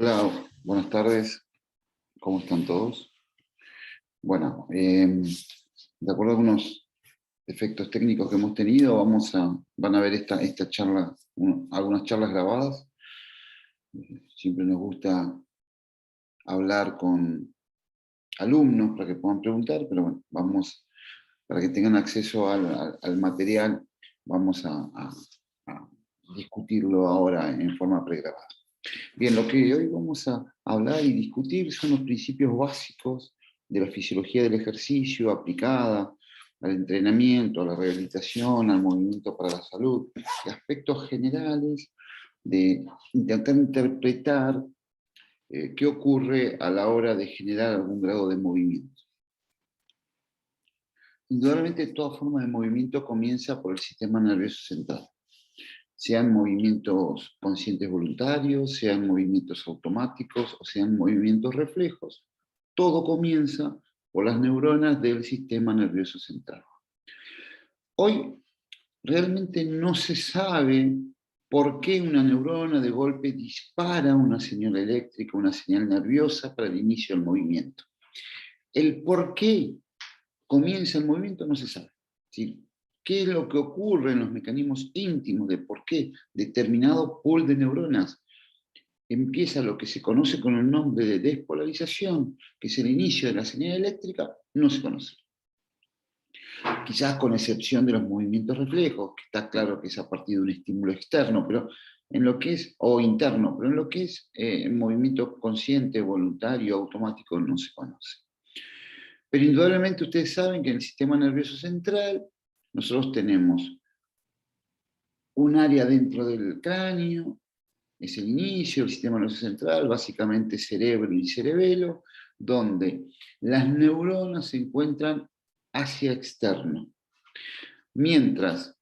Hola, buenas tardes. ¿Cómo están todos? Bueno, de acuerdo a algunos efectos técnicos que hemos tenido, van a ver esta charla, algunas charlas grabadas. Siempre nos gusta hablar con alumnos para que puedan preguntar, pero bueno, para que tengan acceso al material, vamos a discutirlo ahora en forma pregrabada. Bien, lo que hoy vamos a hablar y discutir son los principios básicos de la fisiología del ejercicio aplicada al entrenamiento, a la rehabilitación, al movimiento para la salud, y aspectos generales de intentar interpretar qué ocurre a la hora de generar algún grado de movimiento. Indudablemente, toda forma de movimiento comienza por el sistema nervioso central. Sean movimientos conscientes voluntarios, sean movimientos automáticos o sean movimientos reflejos, todo comienza por las neuronas del sistema nervioso central. Hoy realmente no se sabe por qué una neurona de golpe dispara una señal eléctrica, una señal nerviosa para el inicio del movimiento. El por qué comienza el movimiento no se sabe. ¿Sí? ¿Qué es lo que ocurre en los mecanismos íntimos de por qué determinado pool de neuronas empieza lo que se conoce con el nombre de despolarización, que es el inicio de la señal eléctrica? No se conoce. Quizás con excepción de los movimientos reflejos, que está claro que es a partir de un estímulo externo, pero en lo que es, o interno, pero en lo que es movimiento consciente, voluntario, automático, no se conoce. Pero indudablemente ustedes saben que en el sistema nervioso central nosotros tenemos un área dentro del cráneo, es el inicio del sistema nervioso central, básicamente cerebro y cerebelo, donde las neuronas se encuentran hacia externo. Mientras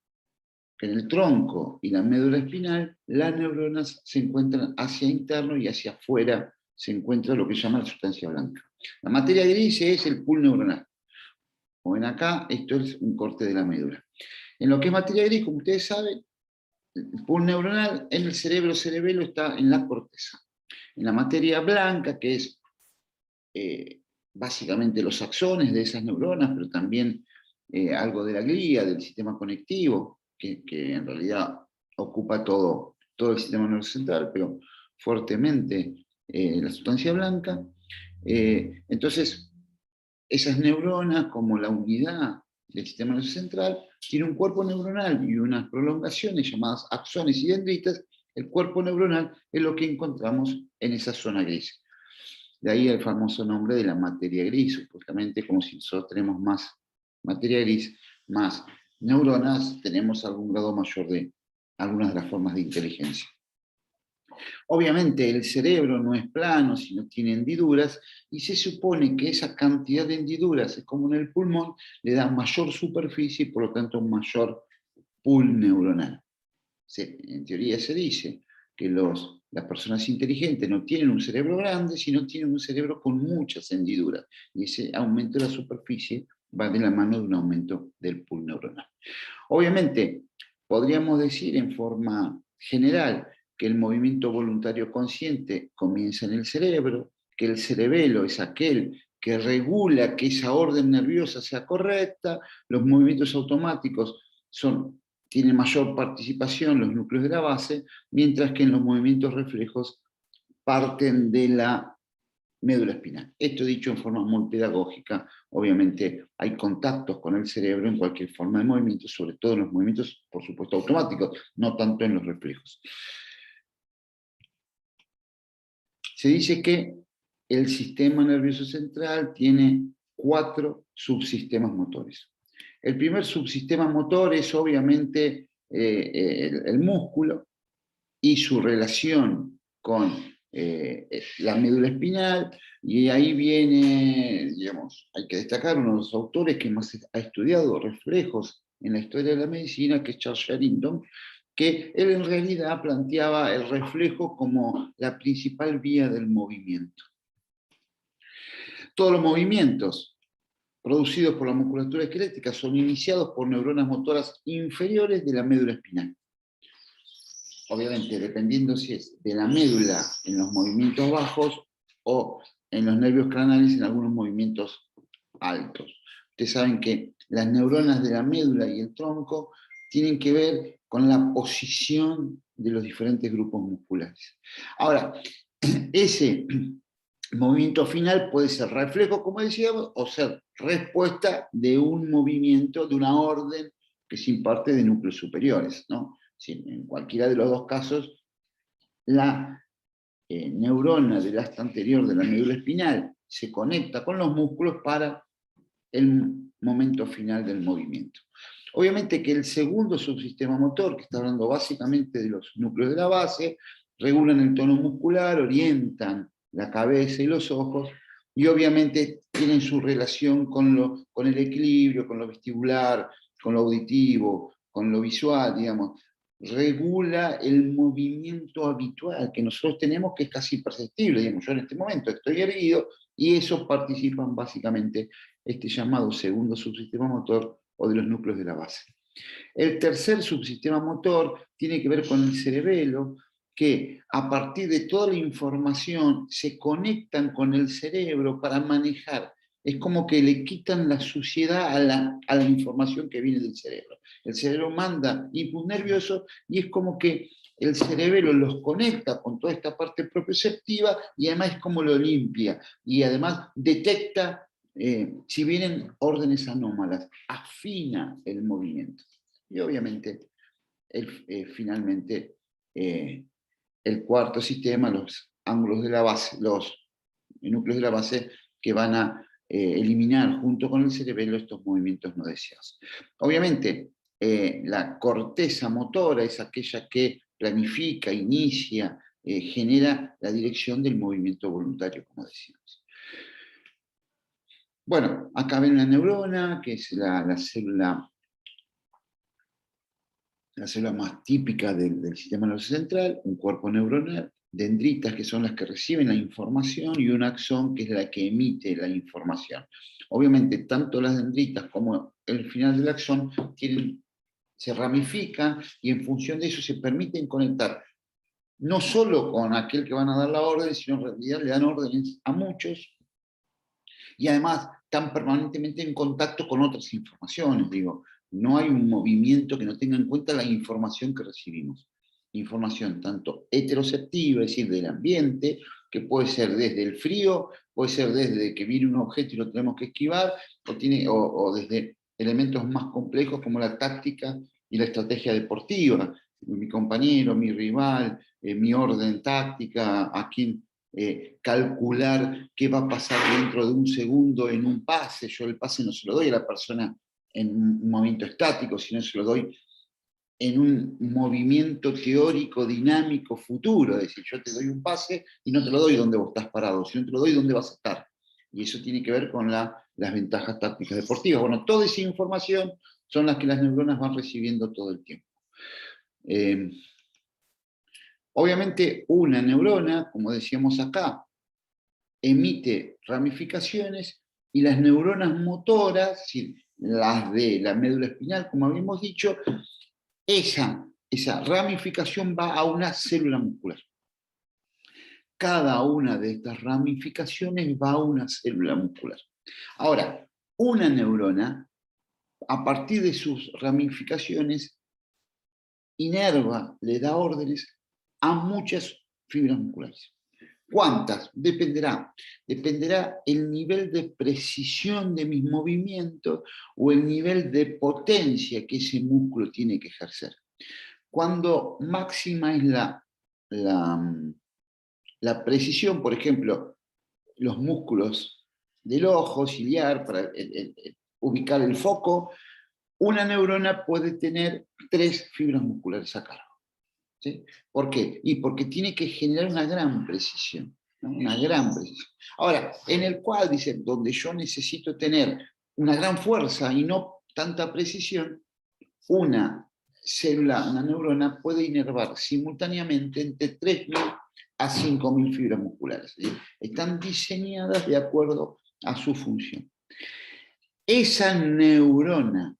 que en el tronco y la médula espinal, las neuronas se encuentran hacia interno y hacia afuera se encuentra lo que se llama la sustancia blanca. La materia gris es el pool neuronal. Como ven acá, esto es un corte de la médula. En lo que es materia gris, como ustedes saben, el pool neuronal en el cerebelo está en la corteza. En la materia blanca, que es básicamente los axones de esas neuronas, pero también algo de la glía, del sistema conectivo, que en realidad ocupa todo el sistema nervioso central, pero fuertemente la sustancia blanca. Entonces, esas neuronas, como la unidad del sistema nervioso central, tiene un cuerpo neuronal y unas prolongaciones llamadas axones y dendritas. El cuerpo neuronal es lo que encontramos en esa zona gris. De ahí el famoso nombre de la materia gris, supuestamente como si nosotros tenemos más materia gris, más neuronas, tenemos algún grado mayor de algunas de las formas de inteligencia. Obviamente el cerebro no es plano, sino tiene hendiduras, y se supone que esa cantidad de hendiduras, es como en el pulmón, le da mayor superficie y por lo tanto un mayor pool neuronal. En teoría se dice que las personas inteligentes no tienen un cerebro grande, sino tienen un cerebro con muchas hendiduras, y ese aumento de la superficie va de la mano de un aumento del pool neuronal. Obviamente, podríamos decir en forma general que el movimiento voluntario consciente comienza en el cerebro, que el cerebelo es aquel que regula que esa orden nerviosa sea correcta, los movimientos automáticos tienen mayor participación los núcleos de la base, mientras que en los movimientos reflejos parten de la médula espinal. Esto dicho en forma muy pedagógica, obviamente hay contactos con el cerebro en cualquier forma de movimiento, sobre todo en los movimientos, por supuesto, automáticos, no tanto en los reflejos. Se dice que el sistema nervioso central tiene 4 subsistemas motores. El primer subsistema motor es obviamente el músculo y su relación con la médula espinal, y ahí viene, digamos, hay que destacar uno de los autores que más ha estudiado reflejos en la historia de la medicina, que es Charles Sherrington, que él en realidad planteaba el reflejo como la principal vía del movimiento. Todos los movimientos producidos por la musculatura esquelética son iniciados por neuronas motoras inferiores de la médula espinal. obviamente, dependiendo si es de la médula en los movimientos bajos o en los nervios craneales en algunos movimientos altos. Ustedes saben que las neuronas de la médula y el tronco tienen que ver con la posición de los diferentes grupos musculares. Ahora, ese movimiento final puede ser reflejo, como decíamos, o ser respuesta de un movimiento, de una orden que se imparte de núcleos superiores, ¿no? Si en cualquiera de los dos casos, la neurona del asta anterior de la médula espinal se conecta con los músculos para el momento final del movimiento. Obviamente que el segundo subsistema motor, que está hablando básicamente de los núcleos de la base, regulan el tono muscular, orientan la cabeza y los ojos, y obviamente tienen su relación con el equilibrio, con lo vestibular, con lo auditivo, con lo visual, digamos. Regula el movimiento habitual que nosotros tenemos, que es casi imperceptible. Digamos, yo en este momento estoy erguido, y eso participan básicamente este llamado segundo subsistema motor o de los núcleos de la base. El tercer subsistema motor tiene que ver con el cerebelo, que a partir de toda la información se conectan con el cerebro para manejar. Es como que le quitan la suciedad a la información que viene del cerebro. El cerebro manda input nervioso y es como que el cerebelo los conecta con toda esta parte propioceptiva y además es como lo limpia y además detecta si vienen órdenes anómalas, afina el movimiento. Y obviamente, finalmente, el cuarto sistema, los ángulos de la base, los núcleos de la base que van a eliminar junto con el cerebelo estos movimientos no deseados. Obviamente, la corteza motora es aquella que planifica, inicia, genera la dirección del movimiento voluntario, como decíamos. Bueno, acá ven la neurona, que es la célula más típica del sistema nervioso central, un cuerpo neuronal, dendritas que son las que reciben la información y un axón que es la que emite la información. Obviamente, tanto las dendritas como el final del axón se ramifican y en función de eso se permiten conectar no solo con aquel que van a dar la orden, sino en realidad le dan órdenes a muchos y además están permanentemente en contacto con otras informaciones. Digo, no hay un movimiento que no tenga en cuenta la información que recibimos. Información tanto heteroceptiva, es decir, del ambiente, que puede ser desde el frío, puede ser desde que viene un objeto y lo tenemos que esquivar, o desde elementos más complejos como la táctica y la estrategia deportiva. Mi compañero, mi rival, mi orden táctica, a quién calcular qué va a pasar dentro de un segundo en un pase. Yo el pase no se lo doy a la persona en un movimiento estático, sino se lo doy en un movimiento teórico, dinámico, futuro. Es decir, yo te doy un pase y no te lo doy donde vos estás parado, sino te lo doy donde vas a estar. Y eso tiene que ver con las ventajas tácticas deportivas. Bueno, toda esa información son las que las neuronas van recibiendo todo el tiempo. Obviamente una neurona, como decíamos acá, emite ramificaciones y las neuronas motoras, las de la médula espinal, como habíamos dicho, esa ramificación va a una célula muscular. Cada una de estas ramificaciones va a una célula muscular. Ahora, una neurona, a partir de sus ramificaciones, inerva, le da órdenes a muchas fibras musculares. ¿Cuántas? Dependerá. Dependerá el nivel de precisión de mis movimientos o el nivel de potencia que ese músculo tiene que ejercer. Cuando máxima es la precisión, por ejemplo, los músculos del ojo, ciliar, para ubicar el foco, una neurona puede tener 3 fibras musculares a cargo. ¿Sí? ¿Por qué? Y porque tiene que generar una gran precisión, ¿no? Una gran precisión. Ahora, en el cuádriceps, donde yo necesito tener una gran fuerza y no tanta precisión, una célula, una neurona puede inervar simultáneamente entre 3.000 a 5.000 fibras musculares. ¿Sí? Están diseñadas de acuerdo a su función. Esa neurona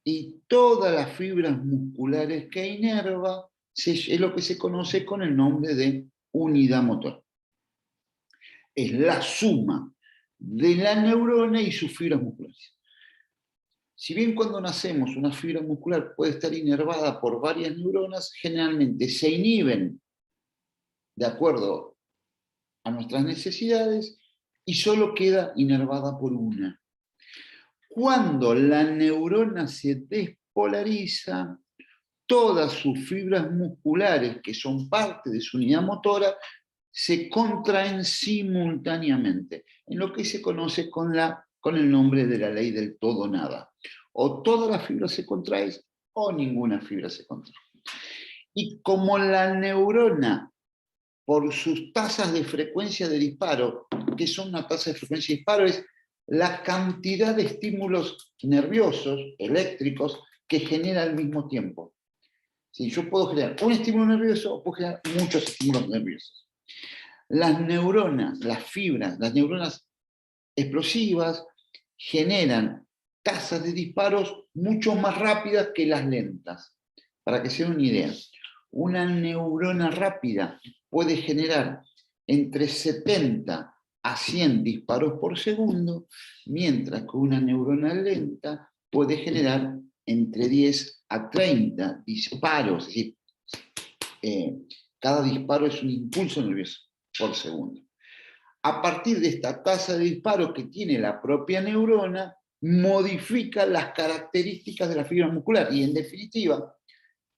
y todas las fibras musculares que inerva es lo que se conoce con el nombre de unidad motora. Es la suma de la neurona y sus fibras musculares. Si bien cuando nacemos una fibra muscular puede estar inervada por varias neuronas, generalmente se inhiben de acuerdo a nuestras necesidades y solo queda inervada por una. Cuando la neurona se despolariza, todas sus fibras musculares, que son parte de su unidad motora, se contraen simultáneamente, en lo que se conoce con el nombre de la ley del todo nada. O todas las fibras se contraen o ninguna fibra se contrae. Y como la neurona, por sus tasas de frecuencia de disparo, que son una tasa de frecuencia de disparo, es la cantidad de estímulos nerviosos, eléctricos, que genera al mismo tiempo. Si yo puedo generar un estímulo nervioso, puedo generar muchos estímulos nerviosos. Las neuronas, las fibras, las neuronas explosivas generan tasas de disparos mucho más rápidas que las lentas. Para que se den una idea, una neurona rápida puede generar entre 70 a 100 disparos por segundo, mientras que una neurona lenta puede generar entre 10 a 30 disparos, es decir, cada disparo es un impulso nervioso por segundo. A partir de esta tasa de disparo que tiene la propia neurona, modifica las características de la fibra muscular y, en definitiva,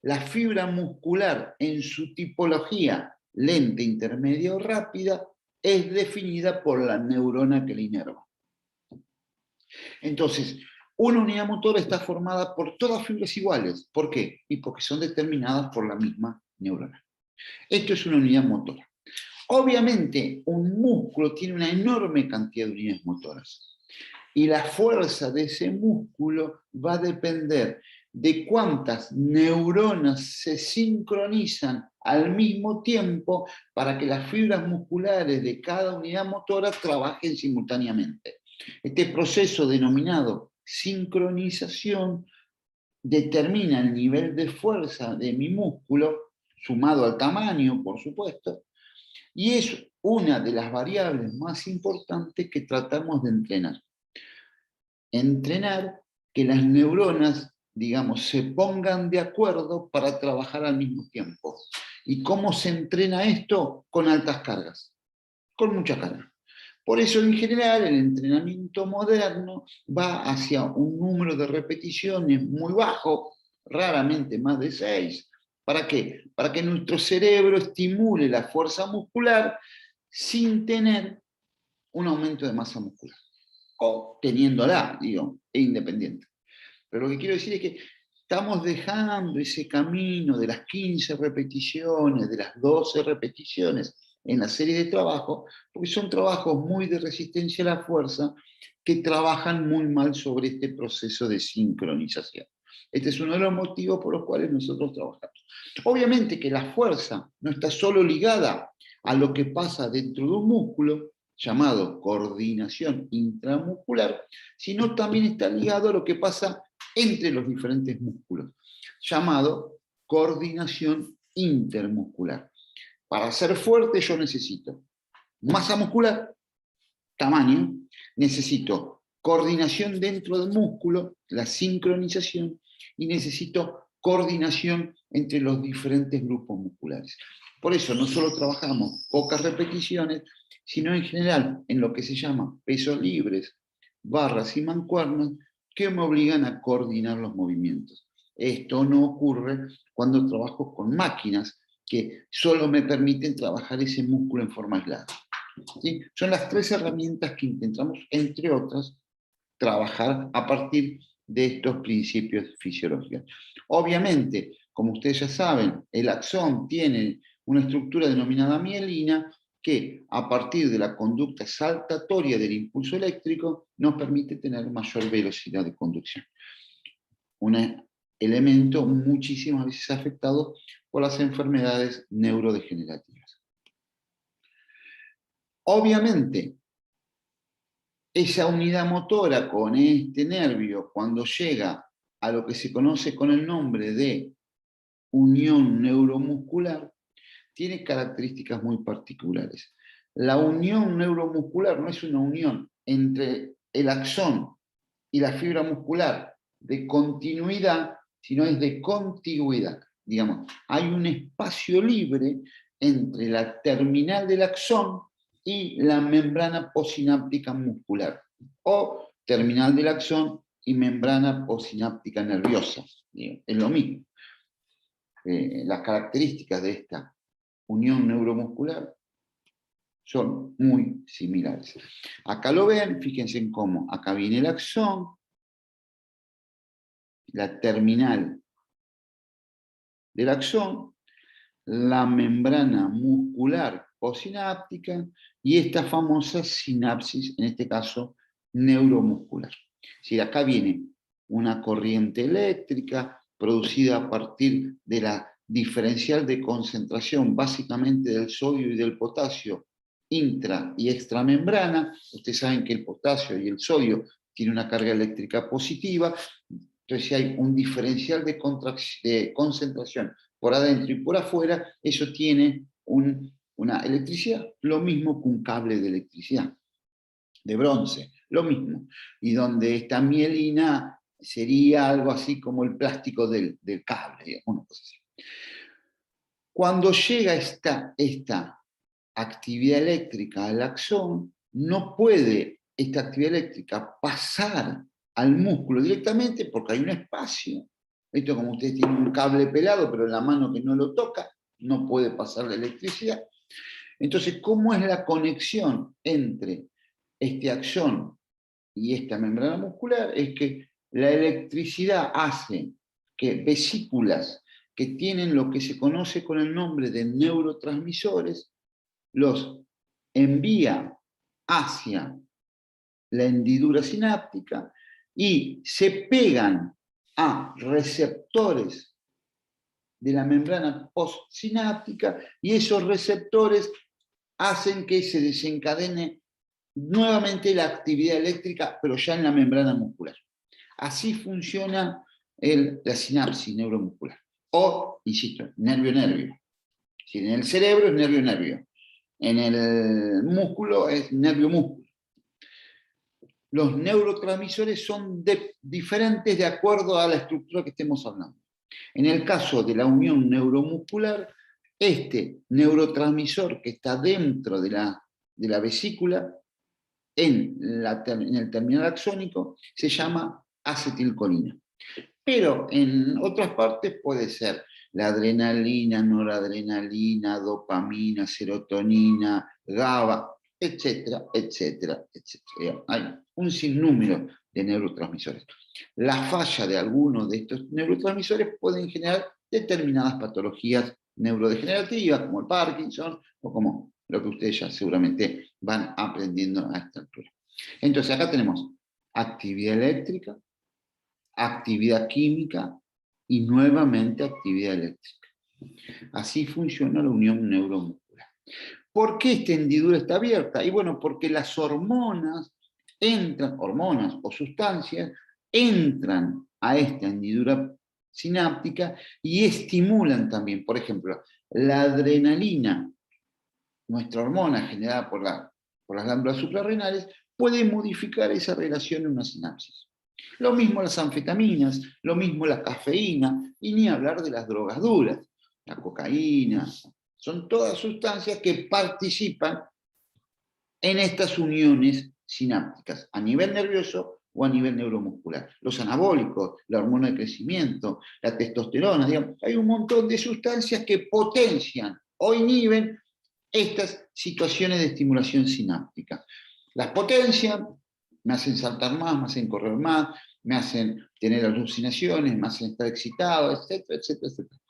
la fibra muscular en su tipología lenta, intermedia o rápida es definida por la neurona que la inerva. Entonces, una unidad motora está formada por todas fibras iguales. ¿Por qué? Y porque son determinadas por la misma neurona. Esto es una unidad motora. Obviamente, un músculo tiene una enorme cantidad de unidades motoras. Y la fuerza de ese músculo va a depender de cuántas neuronas se sincronizan al mismo tiempo para que las fibras musculares de cada unidad motora trabajen simultáneamente. Este proceso denominado sincronización determina el nivel de fuerza de mi músculo, sumado al tamaño, por supuesto, y es una de las variables más importantes que tratamos de entrenar. Entrenar que las neuronas, digamos, se pongan de acuerdo para trabajar al mismo tiempo. ¿Y cómo se entrena esto? Con altas cargas, con mucha carga. Por eso, en general, el entrenamiento moderno va hacia un número de repeticiones muy bajo, raramente más de 6. ¿Para qué? Para que nuestro cerebro estimule la fuerza muscular sin tener un aumento de masa muscular. O teniéndola, digo, e independiente. Pero lo que quiero decir es que estamos dejando ese camino de las 15 repeticiones, de las 12 repeticiones en la serie de trabajo, porque son trabajos muy de resistencia a la fuerza que trabajan muy mal sobre este proceso de sincronización. Este es uno de los motivos por los cuales nosotros trabajamos. Obviamente que la fuerza no está solo ligada a lo que pasa dentro de un músculo, llamado coordinación intramuscular, sino también está ligado a lo que pasa entre los diferentes músculos, llamado coordinación intermuscular. Para ser fuerte yo necesito masa muscular, tamaño, necesito coordinación dentro del músculo, la sincronización, y necesito coordinación entre los diferentes grupos musculares. Por eso no solo trabajamos pocas repeticiones, sino en general en lo que se llama pesos libres, barras y mancuernas, que me obligan a coordinar los movimientos. Esto no ocurre cuando trabajo con máquinas que solo me permiten trabajar ese músculo en forma aislada. ¿Sí? Son las 3 herramientas que intentamos, entre otras, trabajar a partir de estos principios fisiológicos. Obviamente, como ustedes ya saben, el axón tiene una estructura denominada mielina que, a partir de la conducta saltatoria del impulso eléctrico, nos permite tener mayor velocidad de conducción. Un elemento muchísimas veces afectado por las enfermedades neurodegenerativas. Obviamente, esa unidad motora con este nervio, cuando llega a lo que se conoce con el nombre de unión neuromuscular tiene características muy particulares. La unión neuromuscular no es una unión entre el axón y la fibra muscular de continuidad, sino es de contigüidad. Digamos, hay un espacio libre entre la terminal del axón y la membrana postsináptica muscular, o terminal del axón y membrana postsináptica nerviosa. Es lo mismo. Las características de esta unión neuromuscular son muy similares. Acá lo ven, fíjense en cómo. Acá viene el axón, la terminal del axón, la membrana muscular postsináptica y esta famosa sinapsis, en este caso neuromuscular. Si acá viene una corriente eléctrica producida a partir de la diferencial de concentración básicamente del sodio y del potasio intra y extramembrana. Ustedes saben que el potasio y el sodio tienen una carga eléctrica positiva. Entonces, si hay un diferencial de concentración por adentro y por afuera, eso tiene una electricidad, lo mismo que un cable de electricidad, de bronce, lo mismo. Y donde esta mielina sería algo así como el plástico del cable, digamos, una cosa así. Cuando llega esta actividad eléctrica al axón, no puede esta actividad eléctrica pasar al músculo directamente porque hay un espacio. Esto como ustedes tienen un cable pelado, pero en la mano que no lo toca, no puede pasar la electricidad. Entonces, ¿cómo es la conexión entre este axón y esta membrana muscular? Es que la electricidad hace que vesículas que tienen lo que se conoce con el nombre de neurotransmisores, los envía hacia la hendidura sináptica y se pegan a receptores de la membrana postsináptica y esos receptores hacen que se desencadene nuevamente la actividad eléctrica, pero ya en la membrana muscular. Así funciona la sinapsis neuromuscular. O, insisto, nervio-nervio. Si en el cerebro es nervio-nervio. En el músculo es nervio-músculo. Los neurotransmisores son diferentes de acuerdo a la estructura que estemos hablando. En el caso de la unión neuromuscular, este neurotransmisor que está dentro de la vesícula, en el terminal axónico, se llama acetilcolina. Pero en otras partes puede ser la adrenalina, noradrenalina, dopamina, serotonina, GABA, etcétera, etcétera, etcétera. Hay un sinnúmero de neurotransmisores. La falla de algunos de estos neurotransmisores pueden generar determinadas patologías neurodegenerativas, como el Parkinson, o como lo que ustedes ya seguramente van aprendiendo a esta altura. Entonces acá tenemos actividad eléctrica, actividad química y nuevamente actividad eléctrica. Así funciona la unión neuromuscular. ¿Por qué esta hendidura está abierta? Y bueno, porque las hormonas entran, hormonas o sustancias, entran a esta hendidura sináptica y estimulan también, por ejemplo, la adrenalina, nuestra hormona generada por las glándulas suprarrenales, puede modificar esa relación en una sinapsis. Lo mismo las anfetaminas, lo mismo la cafeína, y ni hablar de las drogas duras, la cocaína. Son todas sustancias que participan en estas uniones sinápticas, a nivel nervioso o a nivel neuromuscular. Los anabólicos, la hormona de crecimiento, la testosterona, digamos, hay un montón de sustancias que potencian o inhiben estas situaciones de estimulación sináptica. Las potencian, me hacen saltar más, me hacen correr más, me hacen tener alucinaciones, me hacen estar excitado, etcétera, etcétera, etcétera.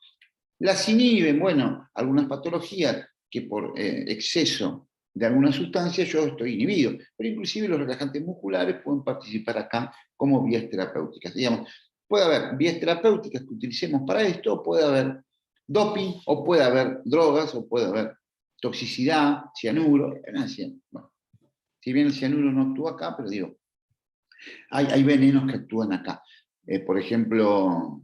Las inhiben, bueno, algunas patologías que por exceso de alguna sustancia yo estoy inhibido, pero inclusive los relajantes musculares pueden participar acá como vías terapéuticas. Digamos, puede haber vías terapéuticas que utilicemos para esto, o puede haber doping, o puede haber drogas, o puede haber toxicidad, cianuro, bueno, si bien el cianuro no actúa acá, pero digo, hay venenos que actúan acá. Por ejemplo,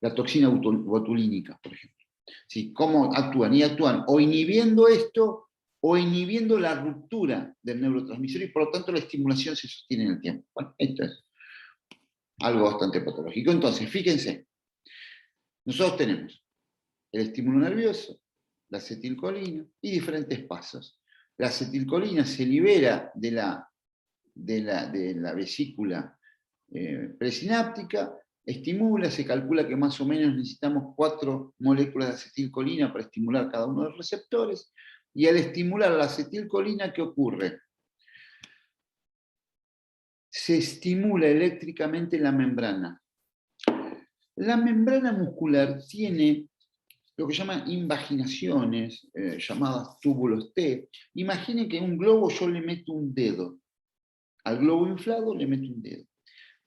la toxina botulínica, por ejemplo. ¿Sí? ¿Cómo actúan? Y actúan o inhibiendo esto o inhibiendo la ruptura del neurotransmisor y por lo tanto la estimulación se sostiene en el tiempo. Bueno, esto es algo bastante patológico. Entonces, fíjense, nosotros tenemos el estímulo nervioso, la acetilcolina y diferentes pasos. La acetilcolina se libera de la vesícula presináptica, estimula, se calcula que más o menos necesitamos 4 moléculas de acetilcolina para estimular cada uno de los receptores, y al estimular la acetilcolina, ¿qué ocurre? Se estimula eléctricamente la membrana. La membrana muscular tiene lo que llaman invaginaciones, llamadas túbulos T. Imaginen que en un globo yo le meto un dedo. Al globo inflado le meto un dedo.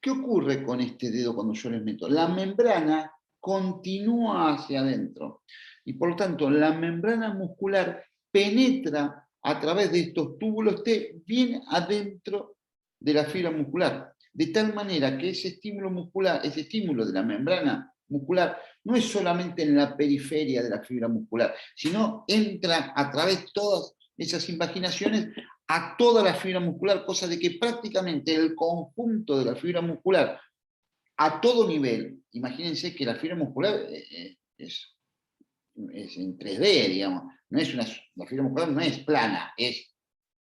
¿Qué ocurre con este dedo cuando yo le meto? La membrana continúa hacia adentro. Y por lo tanto, la membrana muscular penetra a través de estos túbulos T bien adentro de la fibra muscular. De tal manera que ese estímulo muscular, ese estímulo de la membrana muscular, no es solamente en la periferia de la fibra muscular, sino entra a través de todas esas invaginaciones a toda la fibra muscular, cosa de que prácticamente el conjunto de la fibra muscular a todo nivel, imagínense que la fibra muscular es en 3D, digamos, la fibra muscular no es plana, es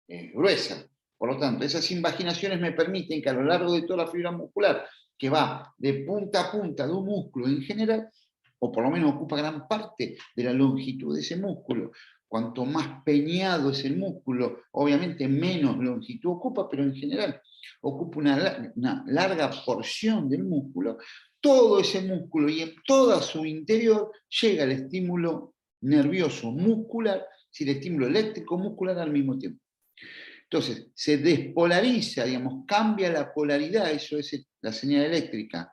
gruesa. Por lo tanto, esas invaginaciones me permiten que a lo largo de toda la fibra muscular, que va de punta a punta de un músculo en general, o por lo menos ocupa gran parte de la longitud de ese músculo. Cuanto más peñado es el músculo, obviamente menos longitud ocupa, pero en general ocupa una larga porción del músculo. Todo ese músculo y en todo su interior llega el estímulo nervioso muscular, si el estímulo eléctrico muscular al mismo tiempo. Entonces, se despolariza, digamos, cambia la polaridad, eso es la señal eléctrica,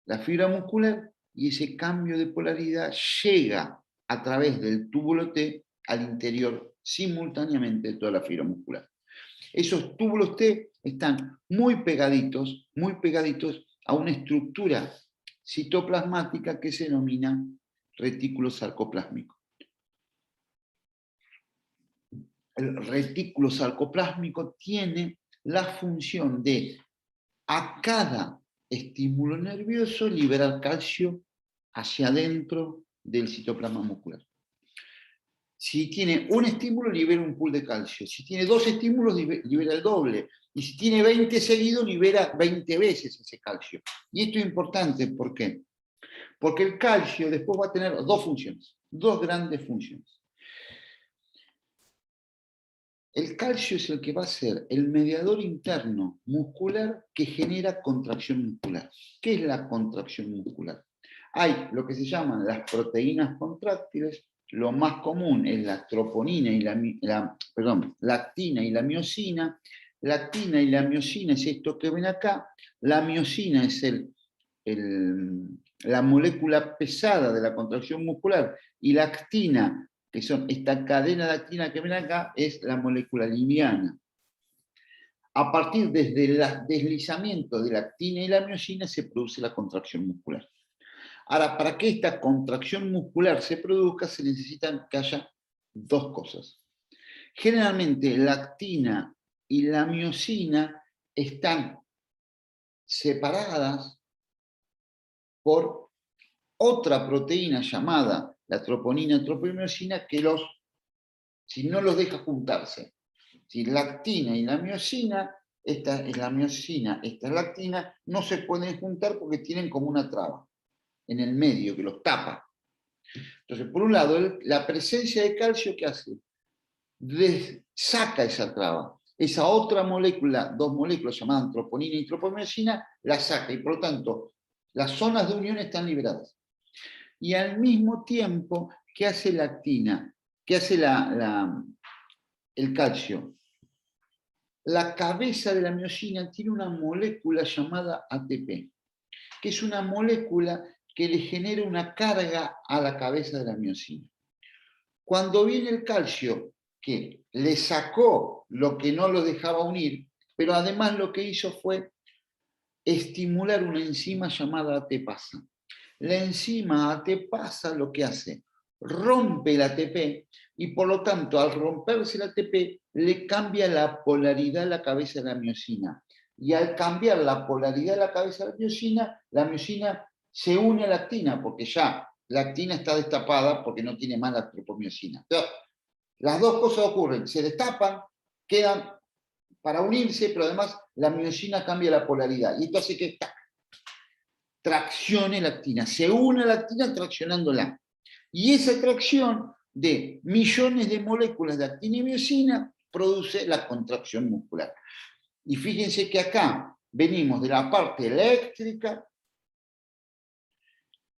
la fibra muscular, y ese cambio de polaridad llega a través del túbulo T al interior simultáneamente de toda la fibra muscular. Esos túbulos T están muy pegaditos a una estructura citoplasmática que se denomina retículo sarcoplásmico. El retículo sarcoplásmico tiene la función de, a cada estímulo nervioso, liberar calcio hacia adentro del citoplasma muscular. Si tiene un estímulo, libera un pool de calcio. Si tiene 2 estímulos, libera el doble. Y si tiene 20 seguidos, libera 20 veces ese calcio. Y esto es importante, ¿por qué? Porque el calcio después va a tener 2 funciones, 2 grandes funciones. El calcio es el que va a ser el mediador interno muscular que genera contracción muscular. ¿Qué es la contracción muscular? Hay lo que se llaman las proteínas contráctiles. Lo más común es la troponina y lactina y la miosina. Lactina y la miosina es esto que ven acá. La miosina es la molécula pesada de la contracción muscular, y la actina, que son esta cadena de actina que ven acá, es la molécula liviana. A partir desde el deslizamiento de la actina y la miosina se produce la contracción muscular. Ahora, para que esta contracción muscular se produzca, se necesitan que haya 2 cosas. Generalmente la actina y la miosina están separadas por otra proteína llamada la troponina tropimiosina que si no los deja juntarse. Si la actina y la miosina, esta es la miosina, esta es la actina, no se pueden juntar porque tienen como una traba en el medio que los tapa. Entonces, por un lado, la presencia de calcio, ¿qué hace? Saca esa traba. Esa otra molécula, 2 moléculas llamadas troponina y tropimiosina, la saca, y por lo tanto, las zonas de unión están liberadas. Y al mismo tiempo, ¿qué hace la actina? ¿Qué hace el calcio? La cabeza de la miosina tiene una molécula llamada ATP, que es una molécula que le genera una carga a la cabeza de la miosina. Cuando viene el calcio, que le sacó lo que no lo dejaba unir, pero además lo que hizo fue estimular una enzima llamada ATPasa. la enzima ATPasa lo que hace, rompe el ATP, y por lo tanto, al romperse el ATP, le cambia la polaridad a la cabeza de la miosina. Y al cambiar la polaridad de la cabeza de la miosina se une a la actina, porque ya la actina está destapada porque no tiene más la tropomiosina. Entonces, las dos cosas ocurren, se destapan, quedan para unirse, pero además la miosina cambia la polaridad. Y esto hace que traccione la actina, se une a la actina traccionándola. Y esa tracción de millones de moléculas de actina y miosina produce la contracción muscular. Y fíjense que acá venimos de la parte eléctrica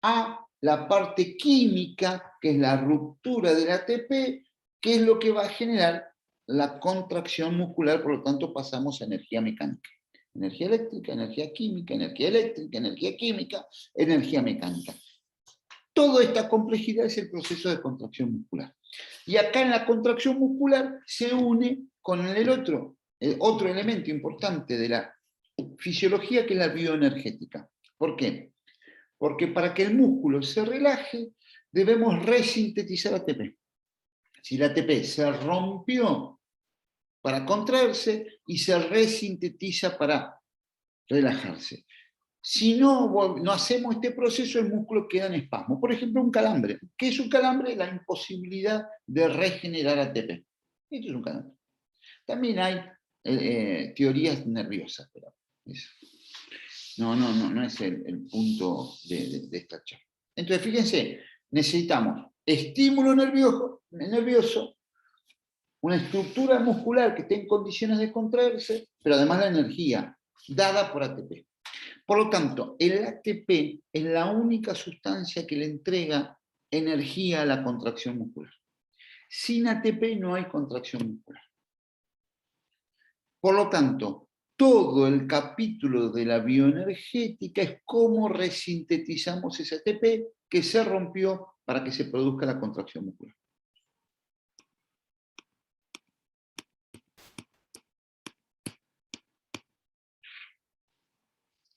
a la parte química, que es la ruptura del ATP, que es lo que va a generar la contracción muscular, por lo tanto pasamos a energía mecánica. Energía eléctrica, energía química, energía eléctrica, energía química, energía mecánica. Toda esta complejidad es el proceso de contracción muscular. Y acá en la contracción muscular se une con el otro elemento importante de la fisiología, que es la bioenergética. ¿Por qué? Porque para que el músculo se relaje, debemos resintetizar ATP. Si el ATP se rompió para contraerse y se resintetiza para relajarse. Si no hacemos este proceso, el músculo queda en espasmo. Por ejemplo, un calambre. ¿Qué es un calambre? La imposibilidad de regenerar ATP. Esto es un calambre. También hay teorías nerviosas, pero no es el punto de esta charla. Entonces, fíjense, necesitamos estímulo nervioso, una estructura muscular que esté en condiciones de contraerse, pero además la energía dada por ATP. Por lo tanto, el ATP es la única sustancia que le entrega energía a la contracción muscular. Sin ATP no hay contracción muscular. Por lo tanto, todo el capítulo de la bioenergética es cómo resintetizamos ese ATP que se rompió para que se produzca la contracción muscular.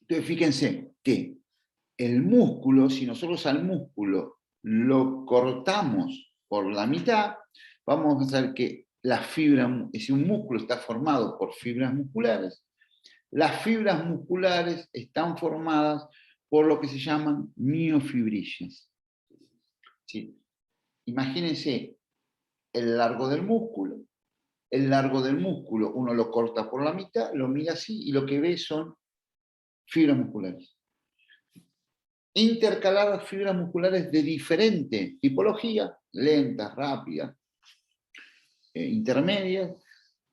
Entonces, fíjense que el músculo, si nosotros al músculo lo cortamos por la mitad, vamos a ver que la fibra, si un músculo está formado por fibras musculares, las fibras musculares están formadas por lo que se llaman miofibrillas. ¿Sí? Imagínense el largo del músculo. El largo del músculo uno lo corta por la mitad, lo mira así y lo que ve son fibras musculares. Intercaladas fibras musculares de diferente tipología, lentas, rápidas, intermedias,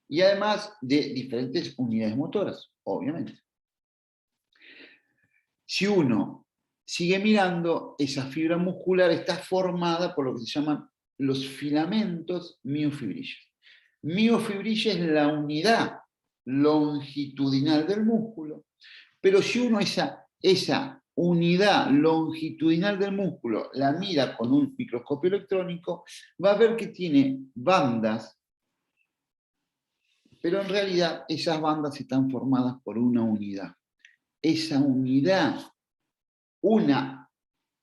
y además de diferentes unidades motoras, obviamente. Si uno sigue mirando, esa fibra muscular está formada por lo que se llaman los filamentos miofibrillas. Miofibrilla es la unidad longitudinal del músculo, pero si uno esa unidad longitudinal del músculo la mira con un microscopio electrónico, va a ver que tiene bandas, pero en realidad esas bandas están formadas por una unidad. Esa unidad, una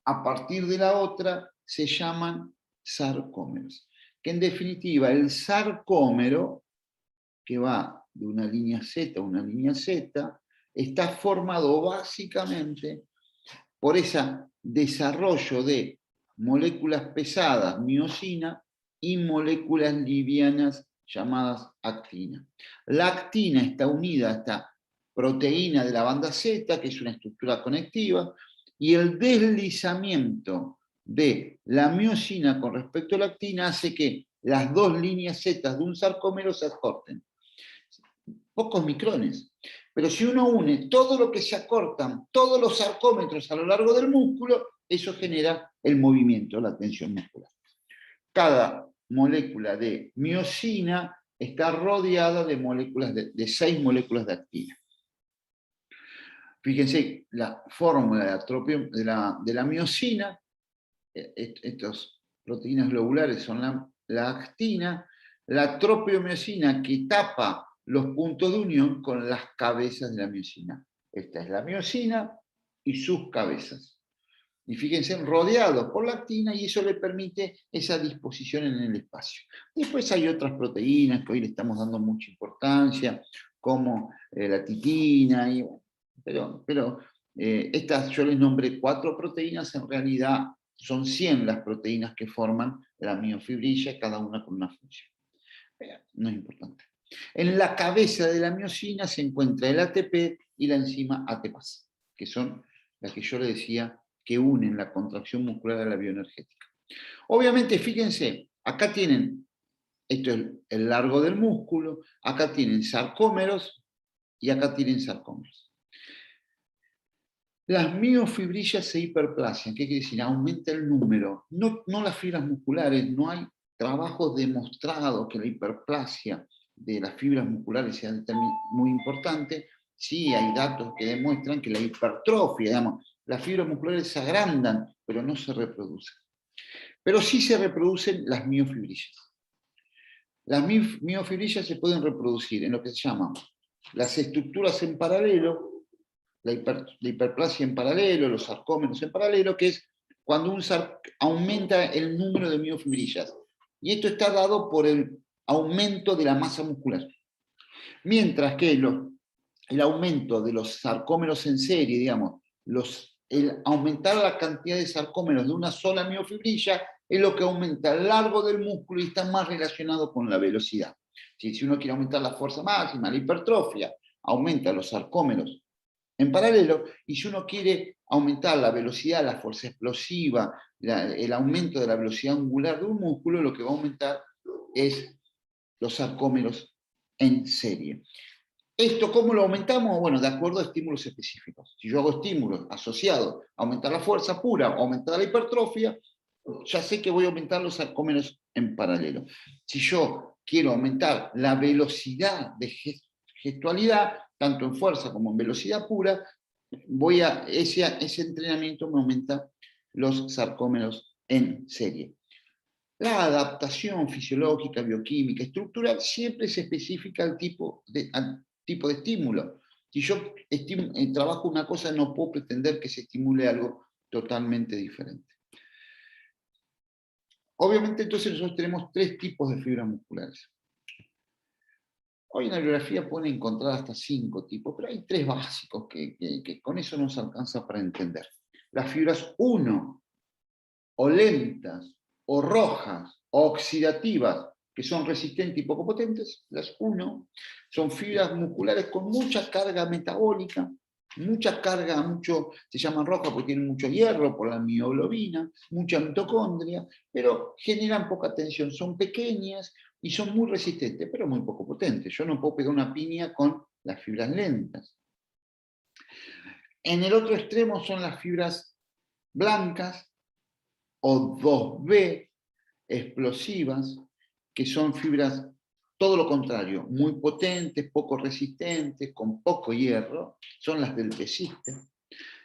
a partir de la otra, se llaman sarcómeros. Que en definitiva, el sarcómero, que va de una línea Z a una línea Z, está formado básicamente por ese desarrollo de moléculas pesadas, miosina, y moléculas livianas llamadas actina. La actina está unida a esta proteína de la banda Z, que es una estructura conectiva, y el deslizamiento de la miosina con respecto a la actina hace que las dos líneas Z de un sarcómero se acorten. Pocos micrones. Pero si uno une todo lo que se acortan, todos los sarcómetros a lo largo del músculo, eso genera el movimiento, la tensión muscular. Cada molécula de miosina está rodeada de moléculas de 6 moléculas de actina. Fíjense, la fórmula de la miosina, estas proteínas globulares son la actina, la tropiomiosina que tapa los puntos de unión con las cabezas de la miosina. Esta es la miosina y sus cabezas. Y fíjense, rodeados por la actina, y eso le permite esa disposición en el espacio. Después hay otras proteínas que hoy le estamos dando mucha importancia, como la titina, pero estas yo les nombré 4 proteínas, en realidad son 100 las proteínas que forman la miofibrilla, cada una con una función. No es importante. En la cabeza de la miosina se encuentra el ATP y la enzima ATPase, que son las que yo le decía que unen la contracción muscular a la bioenergética. Obviamente, fíjense, acá tienen, esto es el largo del músculo, acá tienen sarcómeros y acá tienen sarcómeros. Las miofibrillas se hiperplasian, ¿qué quiere decir? Aumenta el número, no las fibras musculares, no hay trabajos demostrados que la hiperplasia de las fibras musculares sea muy importante. Sí hay datos que demuestran que la hipertrofia, digamos, las fibras musculares se agrandan, pero no se reproducen. Pero sí se reproducen las miofibrillas. Las miofibrillas se pueden reproducir en lo que se llaman las estructuras en paralelo, la hiperplasia en paralelo, los sarcómeros en paralelo, que es cuando aumenta el número de miofibrillas. Y esto está dado por el aumento de la masa muscular. Mientras que el aumento de los sarcómeros en serie, digamos, el aumentar la cantidad de sarcómeros de una sola miofibrilla es lo que aumenta el largo del músculo y está más relacionado con la velocidad. Si uno quiere aumentar la fuerza máxima, la hipertrofia, aumenta los sarcómeros en paralelo, y si uno quiere aumentar la velocidad, la fuerza explosiva, el aumento de la velocidad angular de un músculo, lo que va a aumentar es los sarcómeros en serie. ¿Esto cómo lo aumentamos? Bueno, de acuerdo a estímulos específicos. Si yo hago estímulos asociados a aumentar la fuerza pura o aumentar la hipertrofia, ya sé que voy a aumentar los sarcómeros en paralelo. Si yo quiero aumentar la velocidad de gestualidad, tanto en fuerza como en velocidad pura, ese entrenamiento me aumenta los sarcómeros en serie. La adaptación fisiológica, bioquímica, estructural, siempre es específica al tipo de estímulo. Si yo trabajo una cosa, no puedo pretender que se estimule algo totalmente diferente. Obviamente, entonces, nosotros tenemos 3 tipos de fibras musculares. Hoy en la bibliografía pueden encontrar hasta 5 tipos, pero hay 3 básicos que con eso nos alcanza para entender. Las fibras 1, o lentas, o rojas, o oxidativas, que son resistentes y poco potentes, las 1, son fibras musculares con mucha carga metabólica, se llaman rojas porque tienen mucho hierro por la mioglobina, mucha mitocondria, pero generan poca tensión, son pequeñas y son muy resistentes, pero muy poco potentes. Yo no puedo pegar una piña con las fibras lentas. En el otro extremo son las fibras blancas, o 2B, explosivas, que son fibras todo lo contrario, muy potentes, poco resistentes, con poco hierro, son las del pesista.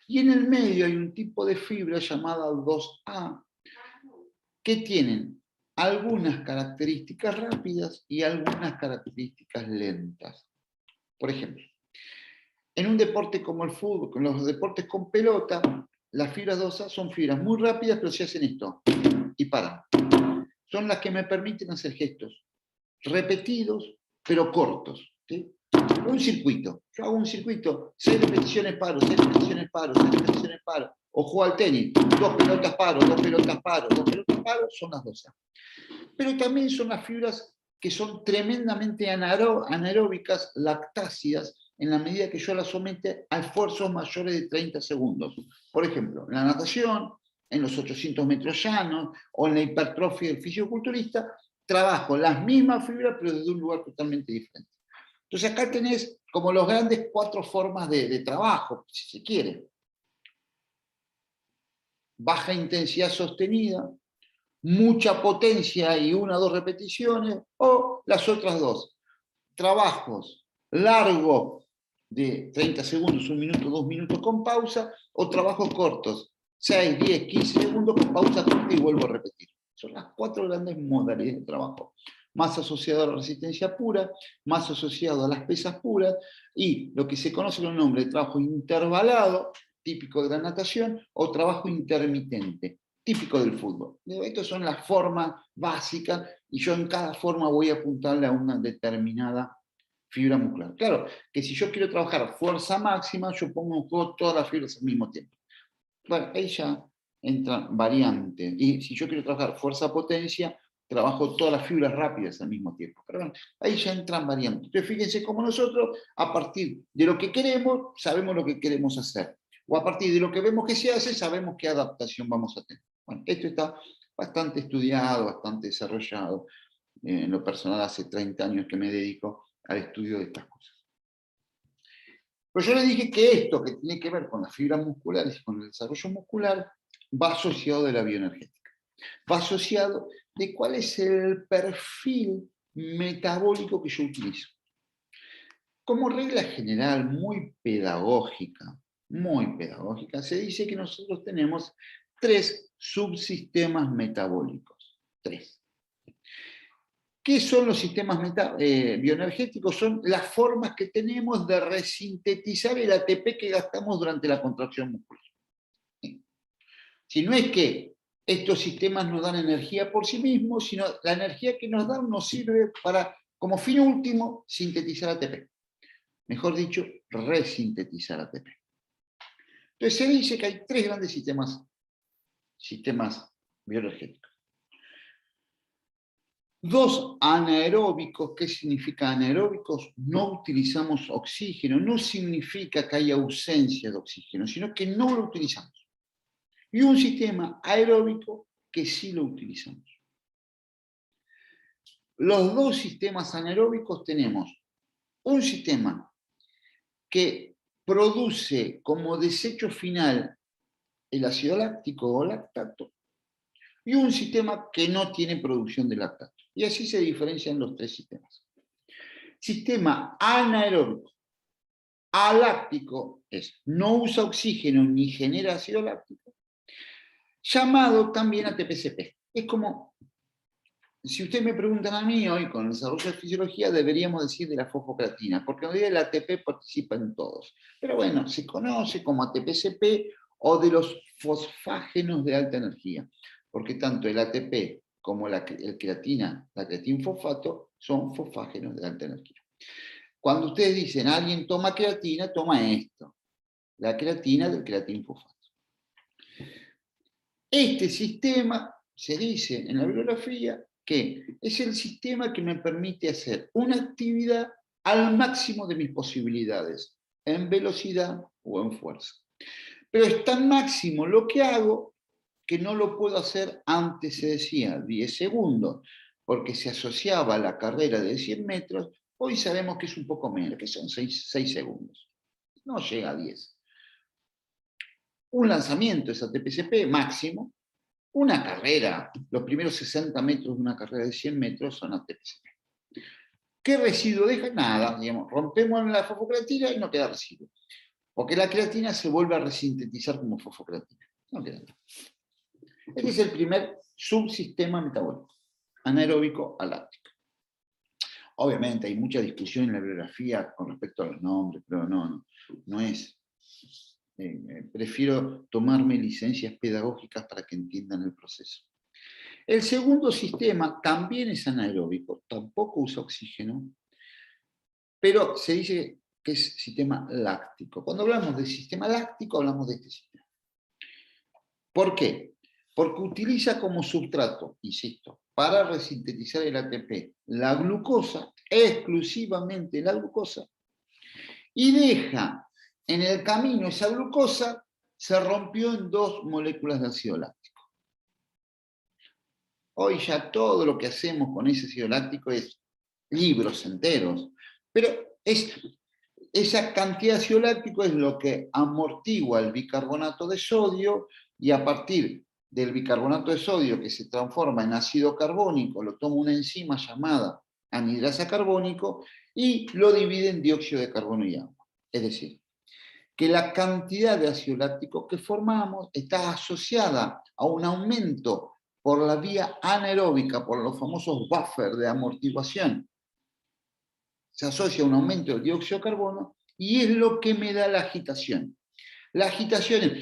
Y en el medio hay un tipo de fibra llamada 2A, que tienen algunas características rápidas y algunas características lentas. Por ejemplo, en un deporte como el fútbol, con los deportes con pelota, las fibras 2A son fibras muy rápidas, pero si hacen esto y paran. Son las que me permiten hacer gestos repetidos, pero cortos. ¿Sí? Un circuito. Yo hago un circuito, 6 repeticiones paro, 6 repeticiones paro, 6 repeticiones paro. O juego al tenis, 2 pelotas paro, 2 pelotas paro, 2 pelotas paro, son las 2A. Pero también son las fibras que son tremendamente anaeróbicas, lactácidas, en la medida que yo las somete a esfuerzos mayores de 30 segundos. Por ejemplo, en la natación, en los 800 metros llanos, o en la hipertrofia del fisiculturista, trabajo las mismas fibras, pero desde un lugar totalmente diferente. Entonces acá tenés como los grandes 4 formas de trabajo, si se quiere. Baja intensidad sostenida, mucha potencia y 1 o 2 repeticiones, o las otras 2. Trabajos largos de 30 segundos, 1 minuto, 2 minutos con pausa, o trabajos cortos, 6, 10, 15 segundos con pausa corta y vuelvo a repetir. Son las 4 grandes modalidades de trabajo. Más asociado a la resistencia pura, más asociado a las pesas puras, y lo que se conoce con el nombre de trabajo intervalado, típico de la natación, o trabajo intermitente, típico del fútbol. Estas son las formas básicas y yo en cada forma voy a apuntarle a una determinada fibra muscular. Claro, que si yo quiero trabajar fuerza máxima, yo pongo en juego todas las fibras al mismo tiempo. Bueno, ahí ya entran variantes. Y si yo quiero trabajar fuerza-potencia, trabajo todas las fibras rápidas al mismo tiempo. Pero bueno, ahí ya entran variantes. Entonces fíjense cómo nosotros, a partir de lo que queremos, sabemos lo que queremos hacer. O a partir de lo que vemos que se hace, sabemos qué adaptación vamos a tener. Bueno, esto está bastante estudiado, bastante desarrollado. En lo personal, hace 30 años que me dedico al estudio de estas cosas. Pero yo les dije que esto que tiene que ver con las fibras musculares y con el desarrollo muscular va asociado de la bioenergética. Va asociado de cuál es el perfil metabólico que yo utilizo. Como regla general, muy pedagógica, se dice que nosotros tenemos 3 subsistemas metabólicos. 3. ¿Qué son los sistemas bioenergéticos? Son las formas que tenemos de resintetizar el ATP que gastamos durante la contracción muscular. Si no es que estos sistemas nos dan energía por sí mismos, sino la energía que nos dan nos sirve para, como fin último, sintetizar ATP. Mejor dicho, resintetizar ATP. Entonces se dice que hay 3 grandes sistemas bioenergéticos. 2 anaeróbicos. ¿Qué significa anaeróbicos? No utilizamos oxígeno, no significa que haya ausencia de oxígeno, sino que no lo utilizamos. Y un sistema aeróbico que sí lo utilizamos. Los 2 sistemas anaeróbicos tenemos un sistema que produce como desecho final el ácido láctico o lactato, y un sistema que no tiene producción de lactato. Y así se diferencian los 3 sistemas. Sistema anaeróbico aláctico es no usa oxígeno ni genera ácido láctico, llamado también ATP-CP. Es como, si ustedes me preguntan a mí hoy, con el desarrollo de fisiología, deberíamos decir de la fosfocreatina, porque en realidad el ATP participa en todos. Pero bueno, se conoce como ATP-CP o de los fosfágenos de alta energía, porque tanto el ATP como la creatinfosfato, son fosfágenos de alta energía. Cuando ustedes dicen alguien toma creatina, toma esto, la creatina del creatinfosfato. Este sistema, se dice en la bibliografía, que es el sistema que me permite hacer una actividad al máximo de mis posibilidades, en velocidad o en fuerza. Pero es tan máximo lo que hago que no lo puedo hacer antes, se decía, 10 segundos, porque se asociaba a la carrera de 100 metros, hoy sabemos que es un poco menos, que son 6 segundos. No llega a 10. Un lanzamiento es ATP-CP máximo, una carrera, los primeros 60 metros de una carrera de 100 metros son ATP-CP. ¿Qué residuo deja? Nada, digamos, rompemos la fosfocreatina y no queda residuo. Porque la creatina se vuelve a resintetizar como fosfocreatina. No queda nada. Este es el primer subsistema metabólico, anaeróbico aláctico. Obviamente hay mucha discusión en la bibliografía con respecto a los nombres, pero no es. Prefiero tomarme licencias pedagógicas para que entiendan el proceso. El segundo sistema también es anaeróbico, tampoco usa oxígeno, pero se dice que es sistema láctico. Cuando hablamos de sistema láctico, hablamos de este sistema. ¿Por qué? Porque utiliza como substrato, insisto, para resintetizar el ATP, la glucosa, exclusivamente la glucosa, y deja en el camino esa glucosa, se rompió en 2 moléculas de ácido láctico. Hoy ya todo lo que hacemos con ese ácido láctico es libros enteros, pero esa cantidad de ácido láctico es lo que amortigua el bicarbonato de sodio, y a partir del bicarbonato de sodio que se transforma en ácido carbónico, lo toma una enzima llamada anhidrasa carbónico y lo divide en dióxido de carbono y agua. Es decir, que la cantidad de ácido láctico que formamos está asociada a un aumento por la vía anaeróbica, por los famosos buffers de amortiguación. Se asocia a un aumento del dióxido de carbono y es lo que me da la agitación. La agitación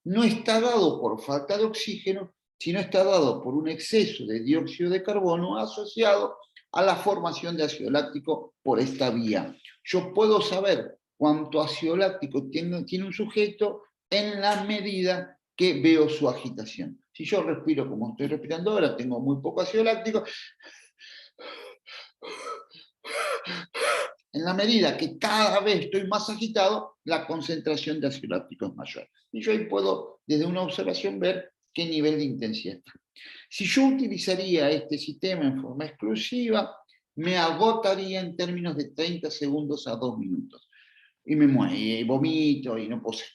no está dado por falta de oxígeno, sino está dado por un exceso de dióxido de carbono asociado a la formación de ácido láctico por esta vía. Yo puedo saber cuánto ácido láctico tiene un sujeto en la medida que veo su agitación. Si yo respiro como estoy respirando ahora, tengo muy poco ácido láctico. En la medida que cada vez estoy más agitado, la concentración de ácido láctico es mayor. Y yo ahí puedo, desde una observación, ver qué nivel de intensidad está. Si yo utilizaría este sistema en forma exclusiva, me agotaría en términos de 30 segundos a 2 minutos. Y me muero, y vomito, y no puedo seguir.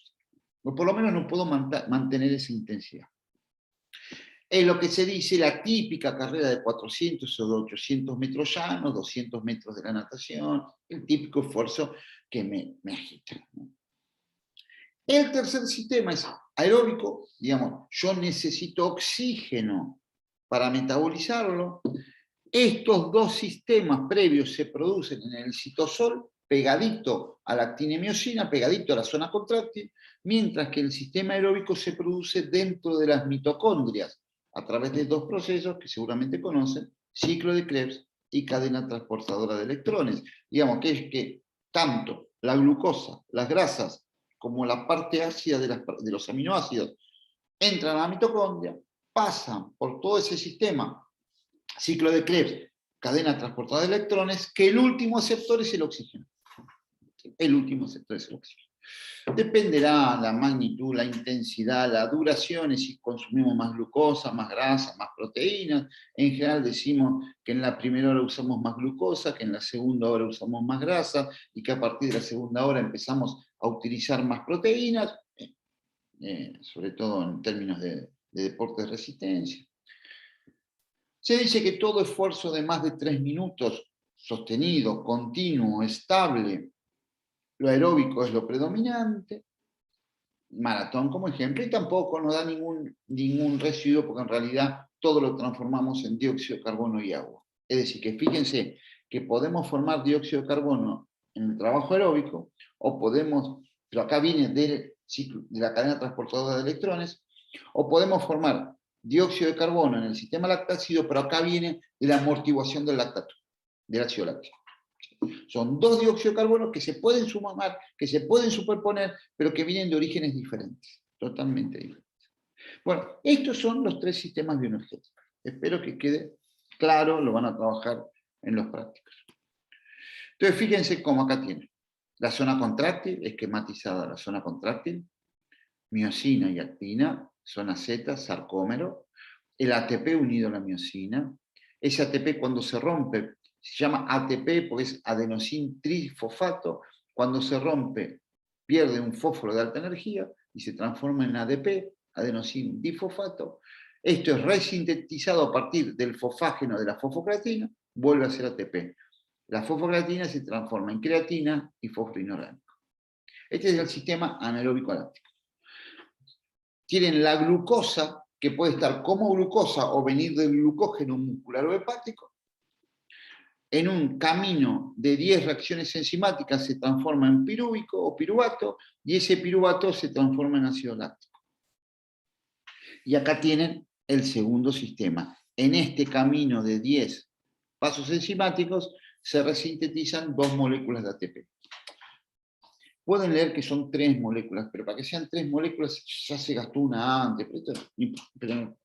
O por lo menos no puedo mantener esa intensidad. Es lo que se dice la típica carrera de 400 o de 800 metros llanos, 200 metros de la natación, el típico esfuerzo que me agita. El tercer sistema es aeróbico, digamos, yo necesito oxígeno para metabolizarlo. Estos dos sistemas previos se producen en el citosol, pegadito a la actinemiosina, pegadito a la zona contráctil, mientras que el sistema aeróbico se produce dentro de las mitocondrias, a través de dos procesos que seguramente conocen, ciclo de Krebs y cadena transportadora de electrones. Digamos que es que tanto la glucosa, las grasas, como la parte ácida de los aminoácidos entran a la mitocondria, pasan por todo ese sistema, ciclo de Krebs, cadena transportadora de electrones, que el último aceptor es el oxígeno. El último aceptor es el oxígeno. Dependerá la magnitud, la intensidad, la duración, si consumimos más glucosa, más grasa, más proteínas. En general decimos que en la primera hora usamos más glucosa, que en la segunda hora usamos más grasa, y que a partir de la segunda hora empezamos a utilizar más proteínas, sobre todo en términos de deporte de resistencia. Se dice que todo esfuerzo de más de 3 minutos, sostenido, continuo, estable, lo aeróbico es lo predominante, maratón como ejemplo, y tampoco nos da ningún residuo, porque en realidad todo lo transformamos en dióxido de carbono y agua. Es decir, que fíjense que podemos formar dióxido de carbono en el trabajo aeróbico, o podemos, pero acá viene de la cadena transportadora de electrones, o podemos formar dióxido de carbono en el sistema lactácido, pero acá viene de la amortiguación del lactato, del ácido láctico. Son dos dióxidos de carbono que se pueden sumar, que se pueden superponer, pero que vienen de orígenes diferentes, totalmente diferentes. Bueno, estos son los tres sistemas bioenergéticos. Espero que quede claro, lo van a trabajar en los prácticos. Entonces, fíjense cómo acá tienen. La zona contráctil, esquematizada la zona contráctil, miosina y actina, zona Z, sarcómero, el ATP unido a la miosina. Ese ATP cuando se rompe, se llama ATP porque es adenosín trifosfato, cuando se rompe pierde un fósforo de alta energía y se transforma en ADP, adenosín difosfato. Esto es resintetizado a partir del fosfágeno de la fosfocreatina, vuelve a ser ATP. La fosfocreatina se transforma en creatina y fósforo inorgánico. Este es el sistema anaeróbico láctico. Tienen la glucosa, que puede estar como glucosa o venir del glucógeno muscular o hepático. En un camino de 10 reacciones enzimáticas se transforma en pirúvico o piruvato, y ese piruvato se transforma en ácido láctico. Y acá tienen el segundo sistema. En este camino de 10 pasos enzimáticos se resintetizan 2 moléculas de ATP. Pueden leer que son 3 moléculas, pero para que sean 3 moléculas ya se gastó una antes. Pero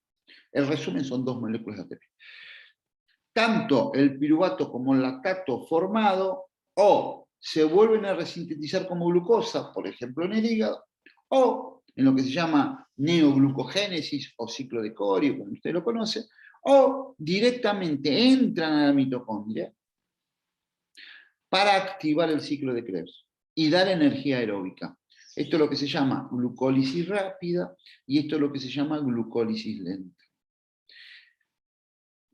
el resumen son 2 moléculas de ATP. Tanto el piruvato como el lactato formado o se vuelven a resintetizar como glucosa, por ejemplo en el hígado, o en lo que se llama neoglucogénesis o ciclo de Corio, como usted lo conoce, o directamente entran a la mitocondria para activar el ciclo de Krebs y dar energía aeróbica. Esto es lo que se llama glucólisis rápida y esto es lo que se llama glucólisis lenta.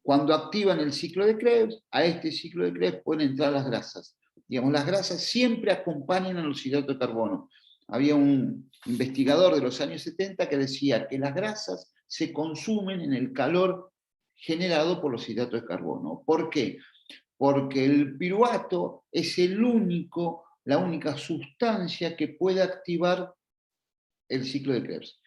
Cuando activan el ciclo de Krebs, a este ciclo de Krebs pueden entrar las grasas. Digamos, las grasas siempre acompañan a los hidratos de carbono. Había un investigador de los años 70 que decía que las grasas se consumen en el calor generado por los hidratos de carbono. ¿Por qué? Porque el piruvato es el único la única sustancia que puede activar el ciclo de Krebs.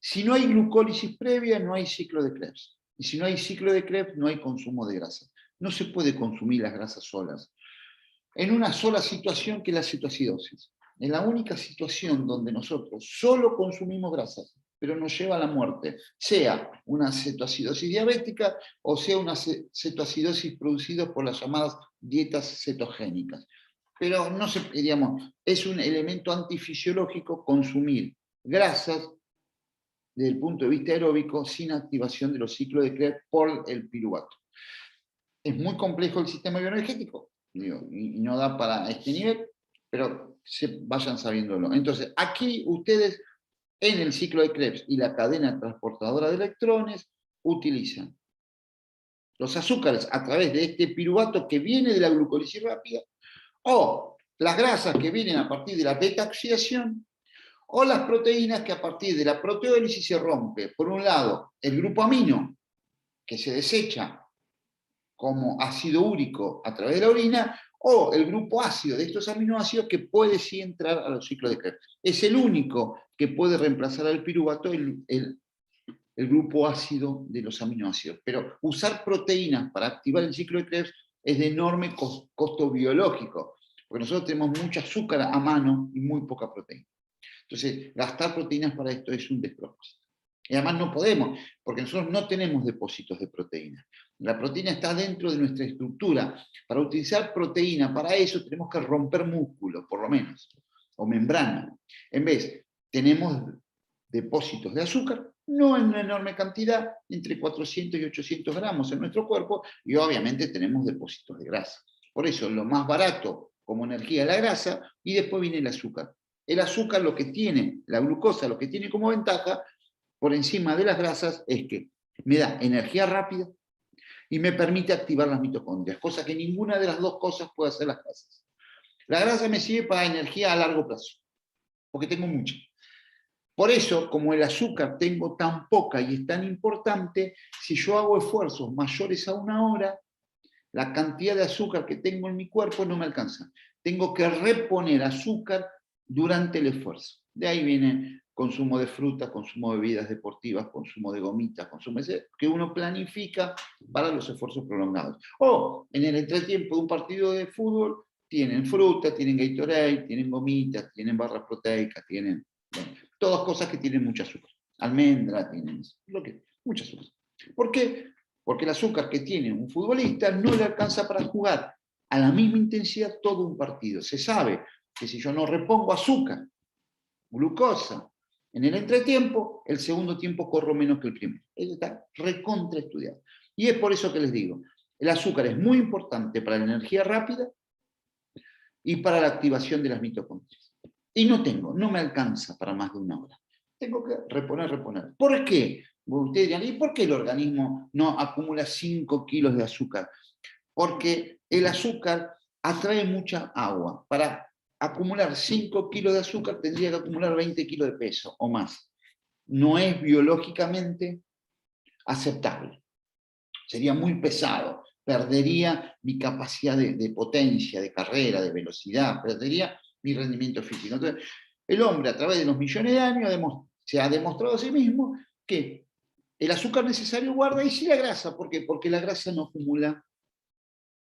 Si no hay glucólisis previa, no hay ciclo de Krebs. Y si no hay ciclo de Krebs, no hay consumo de grasa. No se puede consumir las grasas solas. En una sola situación, que es la cetoacidosis. Es la única situación donde nosotros solo consumimos grasas, pero nos lleva a la muerte, sea una cetoacidosis diabética o sea una cetoacidosis producida por las llamadas dietas cetogénicas. Pero no se, digamos, es un elemento antifisiológico consumir grasas desde el punto de vista aeróbico sin activación de los ciclos de Krebs por el piruvato. Es muy complejo el sistema bioenergético, digo, y no da para este nivel, pero vayan sabiéndolo. Entonces, aquí ustedes en el ciclo de Krebs y la cadena transportadora de electrones utilizan los azúcares a través de este piruvato que viene de la glucólisis rápida, o las grasas que vienen a partir de la beta-oxidación, o las proteínas que a partir de la proteólisis se rompe, por un lado, el grupo amino, que se desecha como ácido úrico a través de la orina, o el grupo ácido de estos aminoácidos que puede sí entrar a los ciclos de Krebs. Es el único que puede reemplazar al piruvato el grupo ácido de los aminoácidos. Pero usar proteínas para activar el ciclo de Krebs es de enorme costo biológico, porque nosotros tenemos mucho azúcar a mano y muy poca proteína. Entonces, gastar proteínas para esto es un despropósito. Y además no podemos, porque nosotros no tenemos depósitos de proteína. La proteína está dentro de nuestra estructura. Para utilizar proteína, para eso tenemos que romper músculo, por lo menos, o membrana. En vez, tenemos depósitos de azúcar, no en una enorme cantidad, entre 400 y 800 gramos en nuestro cuerpo, y obviamente tenemos depósitos de grasa. Por eso, lo más barato como energía es la grasa, y después viene el azúcar. El azúcar lo que tiene, la glucosa lo que tiene como ventaja, por encima de las grasas, es que me da energía rápida y me permite activar las mitocondrias, cosa que ninguna de las dos cosas puede hacer las grasas. La grasa me sirve para energía a largo plazo, porque tengo mucha. Por eso, como el azúcar tengo tan poca y es tan importante, si yo hago esfuerzos mayores a 1 hora, la cantidad de azúcar que tengo en mi cuerpo no me alcanza. Tengo que reponer azúcar durante el esfuerzo. De ahí viene consumo de frutas, consumo de bebidas deportivas, consumo de gomitas, consumo que uno planifica para los esfuerzos prolongados. O en el entretiempo de un partido de fútbol, tienen fruta, tienen Gatorade, tienen gomitas, tienen barras proteicas, tienen todas cosas que tienen mucho azúcar. Almendra, tienen mucho azúcar. ¿Por qué? Porque el azúcar que tiene un futbolista no le alcanza para jugar a la misma intensidad todo un partido. Se sabe que si yo no repongo azúcar, glucosa, en el entretiempo, el segundo tiempo corro menos que el primero. Eso está recontra estudiado. Y es por eso que les digo, el azúcar es muy importante para la energía rápida y para la activación de las mitocondrias. Y no me alcanza para más de 1 hora. Tengo que reponer. ¿Por qué? Ustedes dirán, ¿y por qué el organismo no acumula 5 kilos de azúcar? Porque el azúcar atrae mucha agua. Para acumular 5 kilos de azúcar tendría que acumular 20 kilos de peso o más. No es biológicamente aceptable. Sería muy pesado. Perdería mi capacidad de potencia, de carrera, de velocidad, perdería mi rendimiento físico. Entonces, el hombre a través de los millones de años se ha demostrado a sí mismo que el azúcar necesario guarda y sí la grasa. ¿Por qué? Porque la grasa no acumula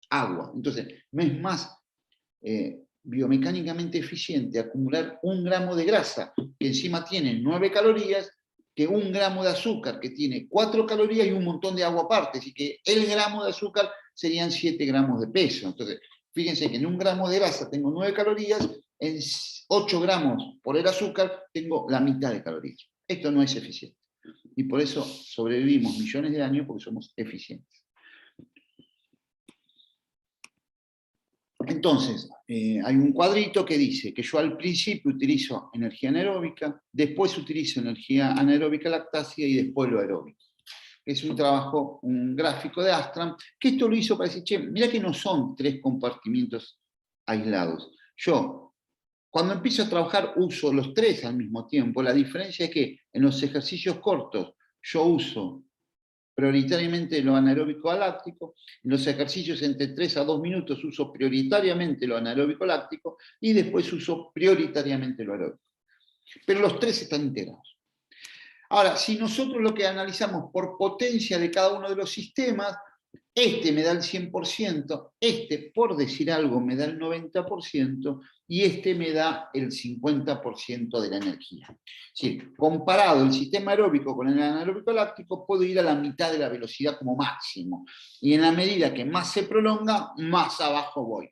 agua. Entonces, me es más biomecánicamente eficiente acumular 1 gramo de grasa, que encima tiene 9 calorías, que 1 gramo de azúcar, que tiene 4 calorías y un montón de agua aparte. Así que el gramo de azúcar serían 7 gramos de peso. Entonces, fíjense que en 1 gramo de grasa tengo 9 calorías, en 8 gramos por el azúcar tengo la mitad de calorías. Esto no es eficiente. Y por eso sobrevivimos millones de años, porque somos eficientes. Entonces, hay un cuadrito que dice que yo al principio utilizo energía anaeróbica, después utilizo energía anaeróbica lactácea y después lo aeróbico. Es un trabajo, un gráfico de Astram, que esto lo hizo para decir, che, mira que no son 3 compartimientos aislados. Yo, cuando empiezo a trabajar, uso los 3 al mismo tiempo. La diferencia es que en los ejercicios cortos yo uso prioritariamente lo anaeróbico láctico. En los ejercicios entre 3 a 2 minutos uso prioritariamente lo anaeróbico láctico y después uso prioritariamente lo aeróbico. Pero los tres están integrados. Ahora, si nosotros lo que analizamos por potencia de cada uno de los sistemas, este me da el 100%, este, por decir algo, me da el 90%, y este me da el 50% de la energía. Es decir, comparado el sistema aeróbico con el anaeróbico láctico, puedo ir a la mitad de la velocidad como máximo. Y en la medida que más se prolonga, más abajo voy.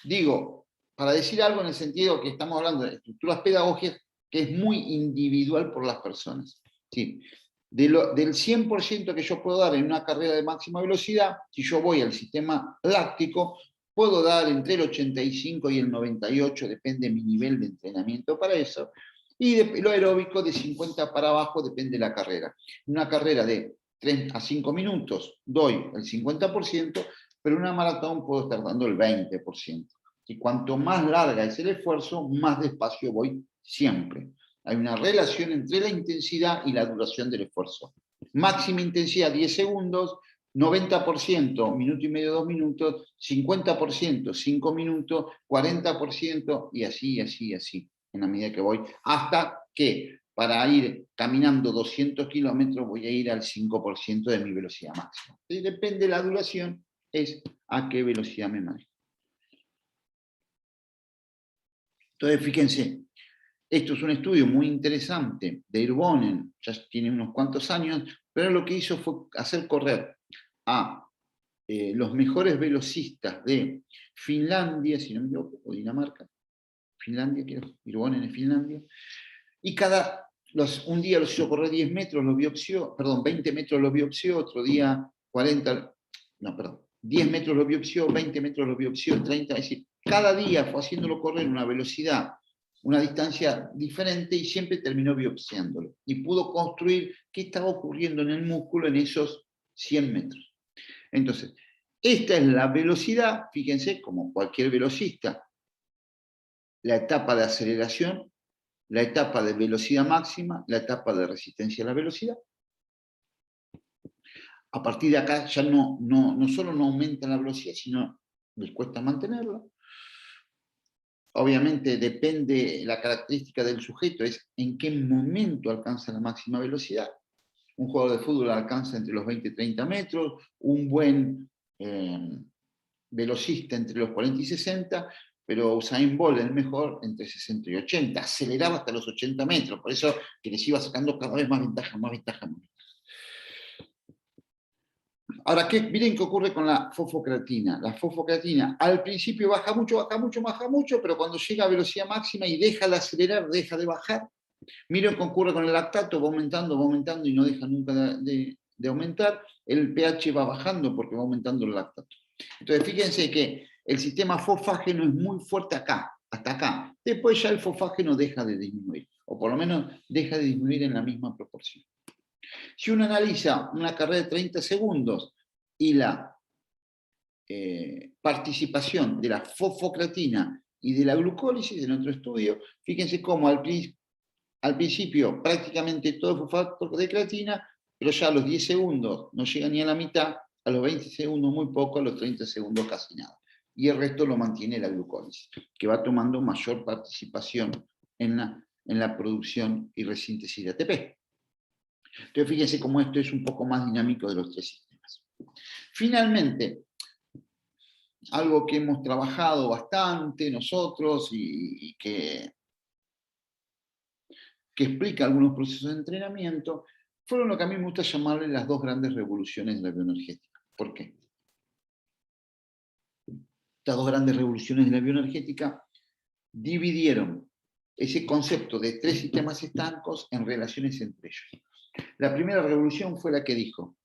Digo, para decir algo en el sentido que estamos hablando de estructuras pedagógicas, que es muy individual por las personas. ¿Sí? Del 100% que yo puedo dar en una carrera de máxima velocidad, si yo voy al sistema láctico, puedo dar entre el 85 y el 98, depende de mi nivel de entrenamiento para eso, y lo aeróbico de 50 para abajo depende de la carrera. Una carrera de 3 a 5 minutos doy el 50%, pero en una maratón puedo estar dando el 20%. Y cuanto más larga es el esfuerzo, más despacio voy siempre. Hay una relación entre la intensidad y la duración del esfuerzo. Máxima intensidad 10 segundos, 90%, minuto y medio, 2 minutos, 50%, 5 minutos, 40% y así, en la medida que voy, hasta que para ir caminando 200 kilómetros voy a ir al 5% de mi velocidad máxima. Entonces, depende de la duración, es a qué velocidad me manejo. Entonces, fíjense, esto es un estudio muy interesante de Hirvonen, ya tiene unos cuantos años, pero lo que hizo fue hacer correr a los mejores velocistas de Finlandia, si no me equivoco, o Dinamarca, Finlandia, creo, Hirvonen es Finlandia, y un día los hizo correr 10 metros, los biopsió, perdón, 20 metros los biopsió, otro día 10 metros los biopsió, 20 metros los biopsió, 30, es decir, cada día fue haciéndolo correr una velocidad, una distancia diferente y siempre terminó biopsiándolo. Y pudo construir qué estaba ocurriendo en el músculo en esos 100 metros. Entonces, esta es la velocidad, fíjense, como cualquier velocista, la etapa de aceleración, la etapa de velocidad máxima, la etapa de resistencia a la velocidad. A partir de acá ya no solo no aumenta la velocidad, sino les cuesta mantenerla. Obviamente depende la característica del sujeto, es en qué momento alcanza la máxima velocidad. Un jugador de fútbol alcanza entre los 20 y 30 metros, un buen velocista entre los 40 y 60, pero Usain Bolt el mejor entre 60 y 80, aceleraba hasta los 80 metros, por eso que les iba sacando cada vez más ventaja, más ventaja, más ventaja. Ahora, miren qué ocurre con la fosfocreatina. La fosfocreatina al principio baja mucho, pero cuando llega a velocidad máxima y deja de acelerar, deja de bajar. Miren qué ocurre con el lactato, va aumentando y no deja nunca de aumentar. El pH va bajando porque va aumentando el lactato. Entonces, fíjense que el sistema fosfágeno es muy fuerte acá, hasta acá. Después ya el fosfágeno deja de disminuir, o por lo menos deja de disminuir en la misma proporción. Si uno analiza una carrera de 30 segundos y la participación de la fosfocreatina y de la glucólisis en otro estudio, fíjense cómo al principio prácticamente todo fosfato de creatina, pero ya a los 10 segundos no llega ni a la mitad, a los 20 segundos muy poco, a los 30 segundos casi nada. Y el resto lo mantiene la glucólisis, que va tomando mayor participación en la producción y resíntesis de ATP. Entonces fíjense cómo esto es un poco más dinámico de los tres sistemas. Finalmente, algo que hemos trabajado bastante nosotros y que explica algunos procesos de entrenamiento, fueron lo que a mí me gusta llamarle las dos grandes revoluciones de la bioenergética. ¿Por qué? Estas dos grandes revoluciones de la bioenergética dividieron ese concepto de tres sistemas estancos en relaciones entre ellos. La primera revolución fue la que dijo,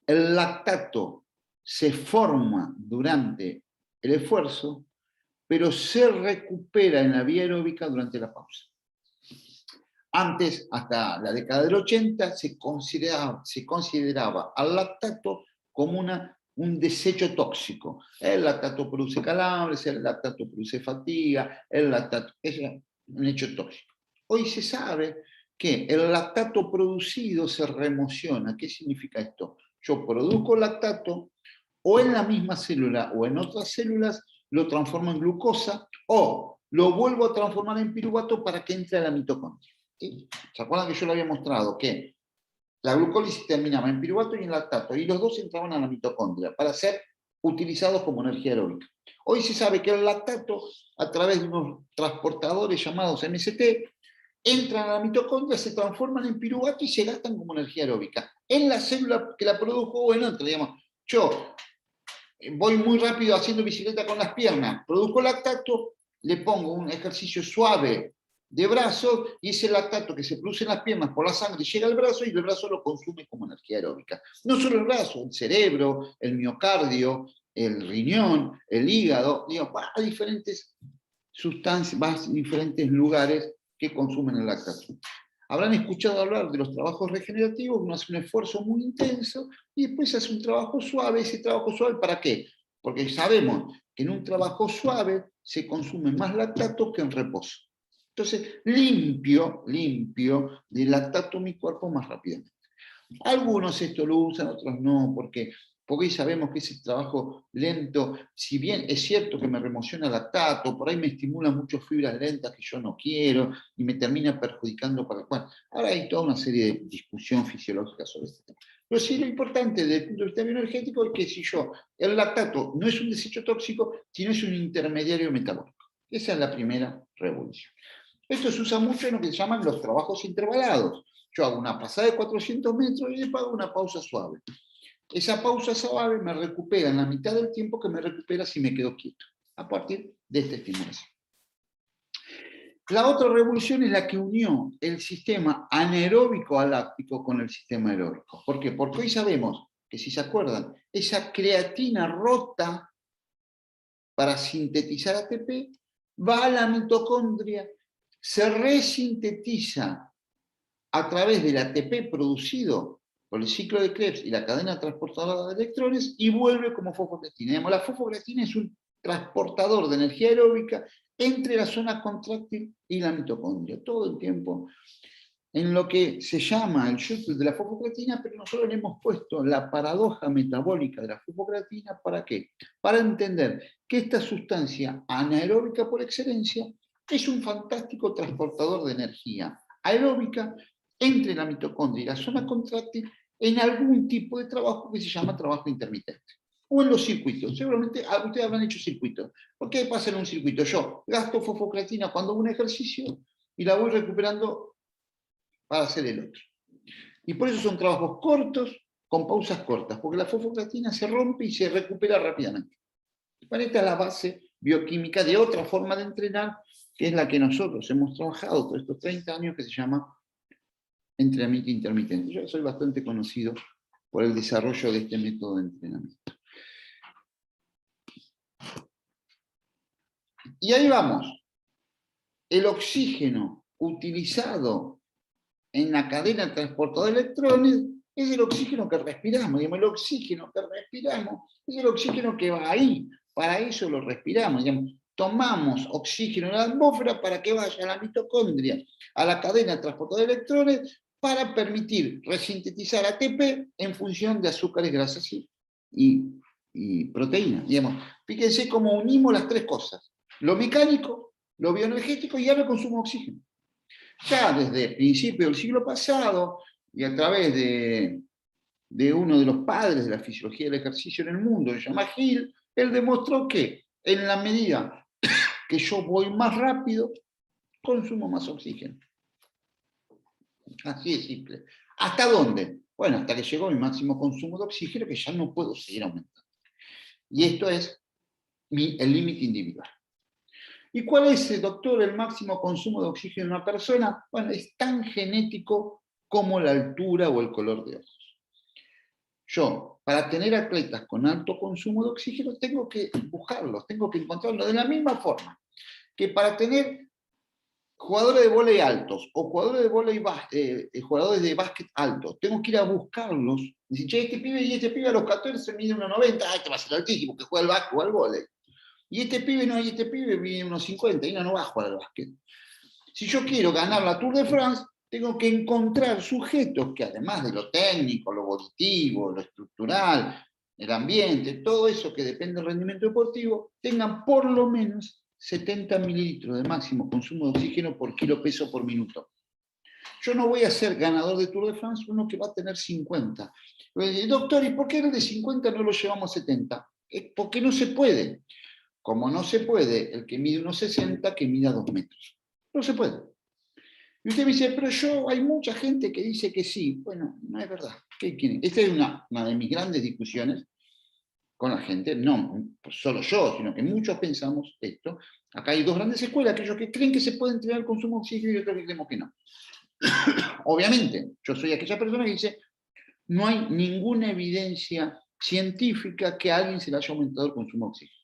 el lactato se forma durante el esfuerzo, pero se recupera en la vía aeróbica durante la pausa. Antes, hasta la década del 80, se consideraba al lactato como un desecho tóxico. El lactato produce calambres, el lactato produce fatiga, el lactato es un hecho tóxico. Hoy se sabe que el lactato producido se reemociona. ¿Qué significa esto? Yo produzco lactato, o en la misma célula o en otras células lo transformo en glucosa, o lo vuelvo a transformar en piruvato para que entre a la mitocondria. ¿Sí? ¿Se acuerdan que yo le había mostrado que la glucólisis terminaba en piruvato y en lactato, y los dos entraban a la mitocondria para ser utilizados como energía aeróbica? Hoy se sabe que el lactato, a través de unos transportadores llamados MST, entran a la mitocondria, se transforman en piruvato y se gastan como energía aeróbica en la célula que la produjo o en otra. Digamos, yo voy muy rápido haciendo bicicleta con las piernas, produzco lactato, le pongo un ejercicio suave de brazo, y ese lactato que se produce en las piernas por la sangre llega al brazo y el brazo lo consume como energía aeróbica. No solo el brazo, el cerebro, el miocardio, el riñón, el hígado, digo, va a diferentes sustancias, va a diferentes lugares que consumen el lactato. Habrán escuchado hablar de los trabajos regenerativos, uno hace un esfuerzo muy intenso y después hace un trabajo suave. ¿Ese trabajo suave para qué? Porque sabemos que en un trabajo suave se consume más lactato que en reposo. Entonces, limpio de lactato mi cuerpo más rápidamente. Algunos esto lo usan, otros no, porque hoy sabemos que ese trabajo lento, si bien es cierto que me reemociona el lactato, por ahí me estimula muchas fibras lentas que yo no quiero y me termina perjudicando para... Bueno, ahora hay toda una serie de discusión fisiológica sobre este tema. Pero sí, lo importante desde el punto de vista bioenergético es que si el lactato no es un desecho tóxico, sino es un intermediario metabólico. Esa es la primera revolución. Esto se usa mucho en lo que se llaman los trabajos intervalados. Yo hago una pasada de 400 metros y le pago una pausa suave. Esa pausa suave me recupera en la mitad del tiempo que me recupera si me quedo quieto, a partir de esta estimulación. La otra revolución es la que unió el sistema anaeróbico aláctico con el sistema aeróbico. ¿Por qué? Porque hoy sabemos que, si se acuerdan, esa creatina rota para sintetizar ATP va a la mitocondria, se resintetiza a través del ATP producido por el ciclo de Krebs y la cadena transportadora de electrones y vuelve como fosfocreatina. La fosfocreatina es un transportador de energía aeróbica entre la zona contráctil y la mitocondria, todo el tiempo en lo que se llama el shuttle de la fosfocreatina, pero nosotros le hemos puesto la paradoja metabólica de la fosfocreatina. ¿Para qué? Para entender que esta sustancia anaeróbica por excelencia es un fantástico transportador de energía aeróbica entre la mitocondria y la zona contráctil en algún tipo de trabajo que se llama trabajo intermitente. O en los circuitos. Seguramente ustedes habrán hecho circuitos. ¿Por qué pasa en un circuito? Yo gasto fosfocreatina cuando hago un ejercicio y la voy recuperando para hacer el otro. Y por eso son trabajos cortos, con pausas cortas, porque la fosfocreatina se rompe y se recupera rápidamente. Bueno, esta es la base bioquímica de otra forma de entrenar, que es la que nosotros hemos trabajado por estos 30 años, que se llama entrenamiento intermitente. Yo soy bastante conocido por el desarrollo de este método de entrenamiento. Y ahí vamos. El oxígeno utilizado en la cadena transportadora de electrones es el oxígeno que respiramos. Digamos, el oxígeno que respiramos es el oxígeno que va ahí. Para eso lo respiramos. Digamos, tomamos oxígeno en la atmósfera para que vaya a la mitocondria, a la cadena transportadora de electrones, para permitir resintetizar ATP en función de azúcares, grasas y proteínas. Digamos, fíjense cómo unimos las tres cosas: lo mecánico, lo bioenergético y ahora el consumo de oxígeno. Ya desde el principio del siglo pasado, y a través de uno de los padres de la fisiología del ejercicio en el mundo, se llama Hill, él demostró que en la medida que yo voy más rápido, consumo más oxígeno. Así de simple. ¿Hasta dónde? Bueno, hasta que llegó mi máximo consumo de oxígeno, que ya no puedo seguir aumentando. Y esto es el límite individual. ¿Y cuál es, doctor, el máximo consumo de oxígeno en una persona? Bueno, es tan genético como la altura o el color de ojos. Yo, para tener atletas con alto consumo de oxígeno, tengo que buscarlos, tengo que encontrarlos de la misma forma que para tener jugadores de vóley altos o jugadores de básquet altos. Tengo que ir a buscarlos. Decir, che, este pibe a los 14 mide 1,90, este va a ser altísimo, que juega al básquet o al vóley. Y este pibe mide unos 50 y no va a jugar al básquet. Si yo quiero ganar la Tour de France, Tengo que encontrar sujetos que además de lo técnico, lo volitivo, lo estructural, el ambiente, todo eso que depende del rendimiento deportivo, tengan por lo menos 70 mililitros de máximo consumo de oxígeno por kilo peso por minuto. Yo no voy a ser ganador de Tour de France uno que va a tener 50. Doctor, ¿y por qué el de 50 no lo llevamos a 70? Porque no se puede. Como no se puede, el que mide unos 60 que mida 2 metros. No se puede. Y usted me dice, pero hay mucha gente que dice que sí. Bueno, no es verdad. ¿Qué quieren? Esta es una de mis grandes discusiones con la gente, no solo yo, sino que muchos pensamos esto. Acá hay dos grandes escuelas, aquellos que creen que se puede entrenar el consumo de oxígeno y otros que creemos que no. Obviamente, yo soy aquella persona que dice, no hay ninguna evidencia científica que a alguien se le haya aumentado el consumo de oxígeno.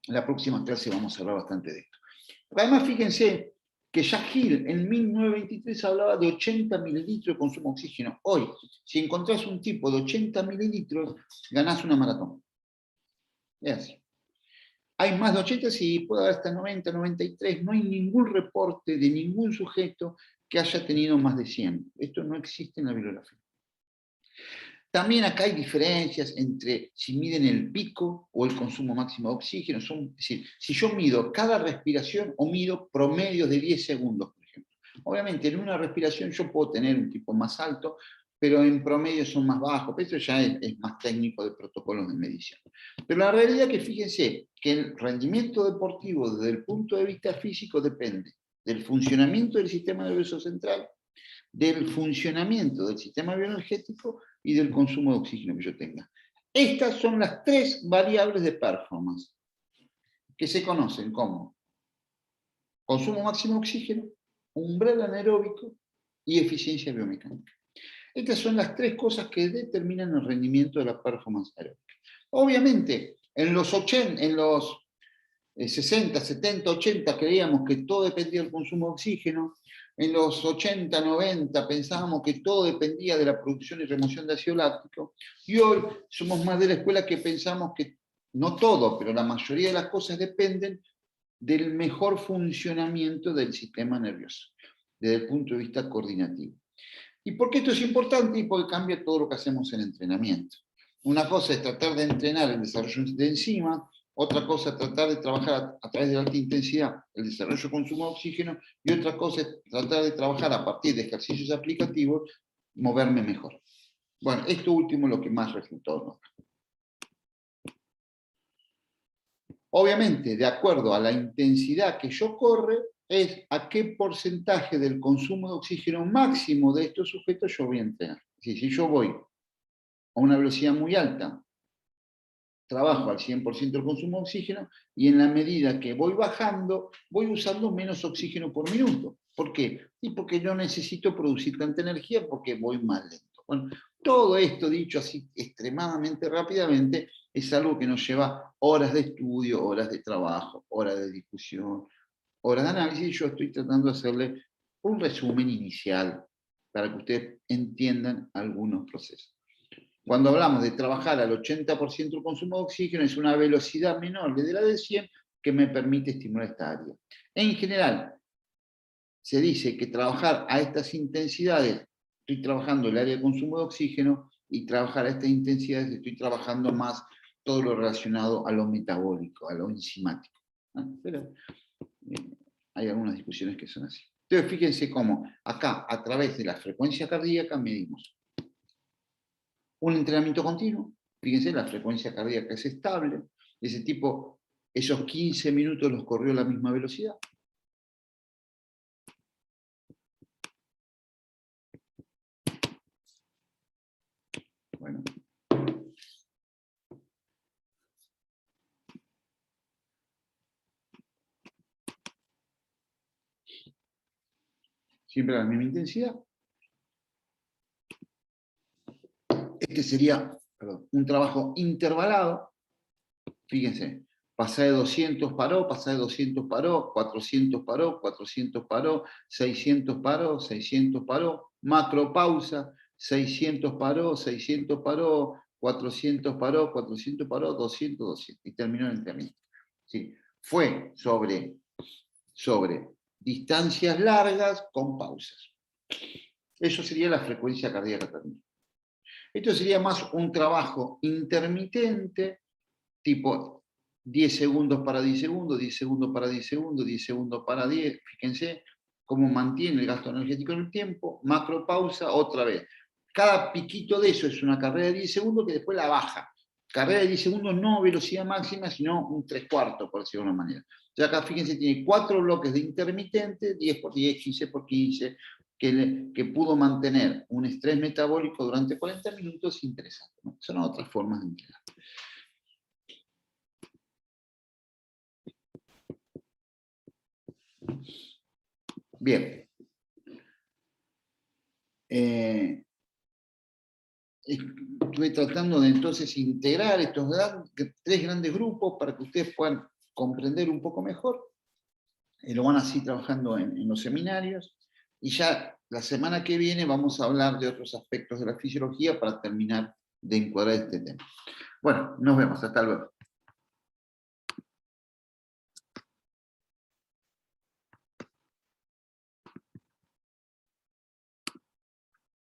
En la próxima clase vamos a hablar bastante de esto. Además, fíjense que Jack Hill en 1923 hablaba de 80 mililitros de consumo de oxígeno. Hoy, si encontrás un tipo de 80 mililitros, ganás una maratón. Es así. ¿Hay más de 80? Sí, puede haber hasta 90, 93. No hay ningún reporte de ningún sujeto que haya tenido más de 100. Esto no existe en la bibliografía. También acá hay diferencias entre si miden el pico o el consumo máximo de oxígeno. Es decir, si yo mido cada respiración o mido promedios de 10 segundos, por ejemplo. Obviamente en una respiración yo puedo tener un tipo más alto, pero en promedio son más bajos. Pero eso ya es más técnico de protocolos de medición. Pero la realidad es que fíjense que el rendimiento deportivo desde el punto de vista físico depende del funcionamiento del sistema nervioso central, del funcionamiento del sistema bioenergético y del consumo de oxígeno que yo tenga. Estas son las tres variables de performance que se conocen como consumo máximo de oxígeno, umbral anaeróbico y eficiencia biomecánica. Estas son las tres cosas que determinan el rendimiento de la performance aeróbica. Obviamente, en los 60, 70, 80 creíamos que todo dependía del consumo de oxígeno. En los 80, 90 pensábamos que todo dependía de la producción y remoción de ácido láctico. Y hoy somos más de la escuela que pensamos que no todo, pero la mayoría de las cosas dependen del mejor funcionamiento del sistema nervioso, desde el punto de vista coordinativo. ¿Y por qué esto es importante? Y porque cambia todo lo que hacemos en entrenamiento. Una cosa es tratar de entrenar el desarrollo de enzimas, otra cosa es tratar de trabajar a través de alta intensidad el desarrollo y consumo de oxígeno, y otra cosa es tratar de trabajar a partir de ejercicios aplicativos, moverme mejor. Bueno, esto último es lo que más resultados nos da. Obviamente, de acuerdo a la intensidad que yo corre, es a qué porcentaje del consumo de oxígeno máximo de estos sujetos yo voy a entrenar. Si yo voy a una velocidad muy alta, trabajo al 100% el consumo de oxígeno, y en la medida que voy bajando, voy usando menos oxígeno por minuto. ¿Por qué? Y porque no necesito producir tanta energía porque voy más lento. Bueno, todo esto dicho así extremadamente rápidamente es algo que nos lleva horas de estudio, horas de trabajo, horas de discusión, horas de análisis, y yo estoy tratando de hacerle un resumen inicial para que ustedes entiendan algunos procesos. Cuando hablamos de trabajar al 80% del consumo de oxígeno, es una velocidad menor de la de 100 que me permite estimular esta área. En general, se dice que trabajar a estas intensidades, estoy trabajando el área de consumo de oxígeno, y trabajar a estas intensidades estoy trabajando más todo lo relacionado a lo metabólico, a lo enzimático. Pero hay algunas discusiones que son así. Entonces, fíjense cómo acá, a través de la frecuencia cardíaca, medimos un entrenamiento continuo. Fíjense, la frecuencia cardíaca es estable. Ese tipo, esos 15 minutos los corrió a la misma velocidad. Bueno. Siempre a la misma intensidad. Este sería, un trabajo intervalado. Fíjense, pasar de 200 paró, pasar de 200 paró, 400 paró, 400 paró, 600 paró, 600 paró, macro pausa, 600 paró, 600 paró, 400 paró, 400 paró, 200, 200. Y terminó el entrenamiento. ¿Sí? Fue sobre distancias largas con pausas. Eso sería la frecuencia cardíaca también. Esto sería más un trabajo intermitente, tipo 10 segundos para 10 segundos, 10 segundos para 10 segundos, 10 segundos para 10. Fíjense cómo mantiene el gasto energético en el tiempo, macropausa, otra vez. Cada piquito de eso es una carrera de 10 segundos que después la baja. Carrera de 10 segundos, no velocidad máxima, sino un 3/4, por decirlo de una manera. Ya acá, fíjense, tiene 4 bloques de intermitente, 10 por 10, 15 por 15, que pudo mantener un estrés metabólico durante 40 minutos interesante, ¿no? Son otras formas de entrenar. Bien. Estuve tratando de entonces integrar estos 3 grandes grupos para que ustedes puedan comprender un poco mejor. Lo van así trabajando en los seminarios. Y ya la semana que viene vamos a hablar de otros aspectos de la fisiología para terminar de encuadrar este tema. Bueno, nos vemos. Hasta luego.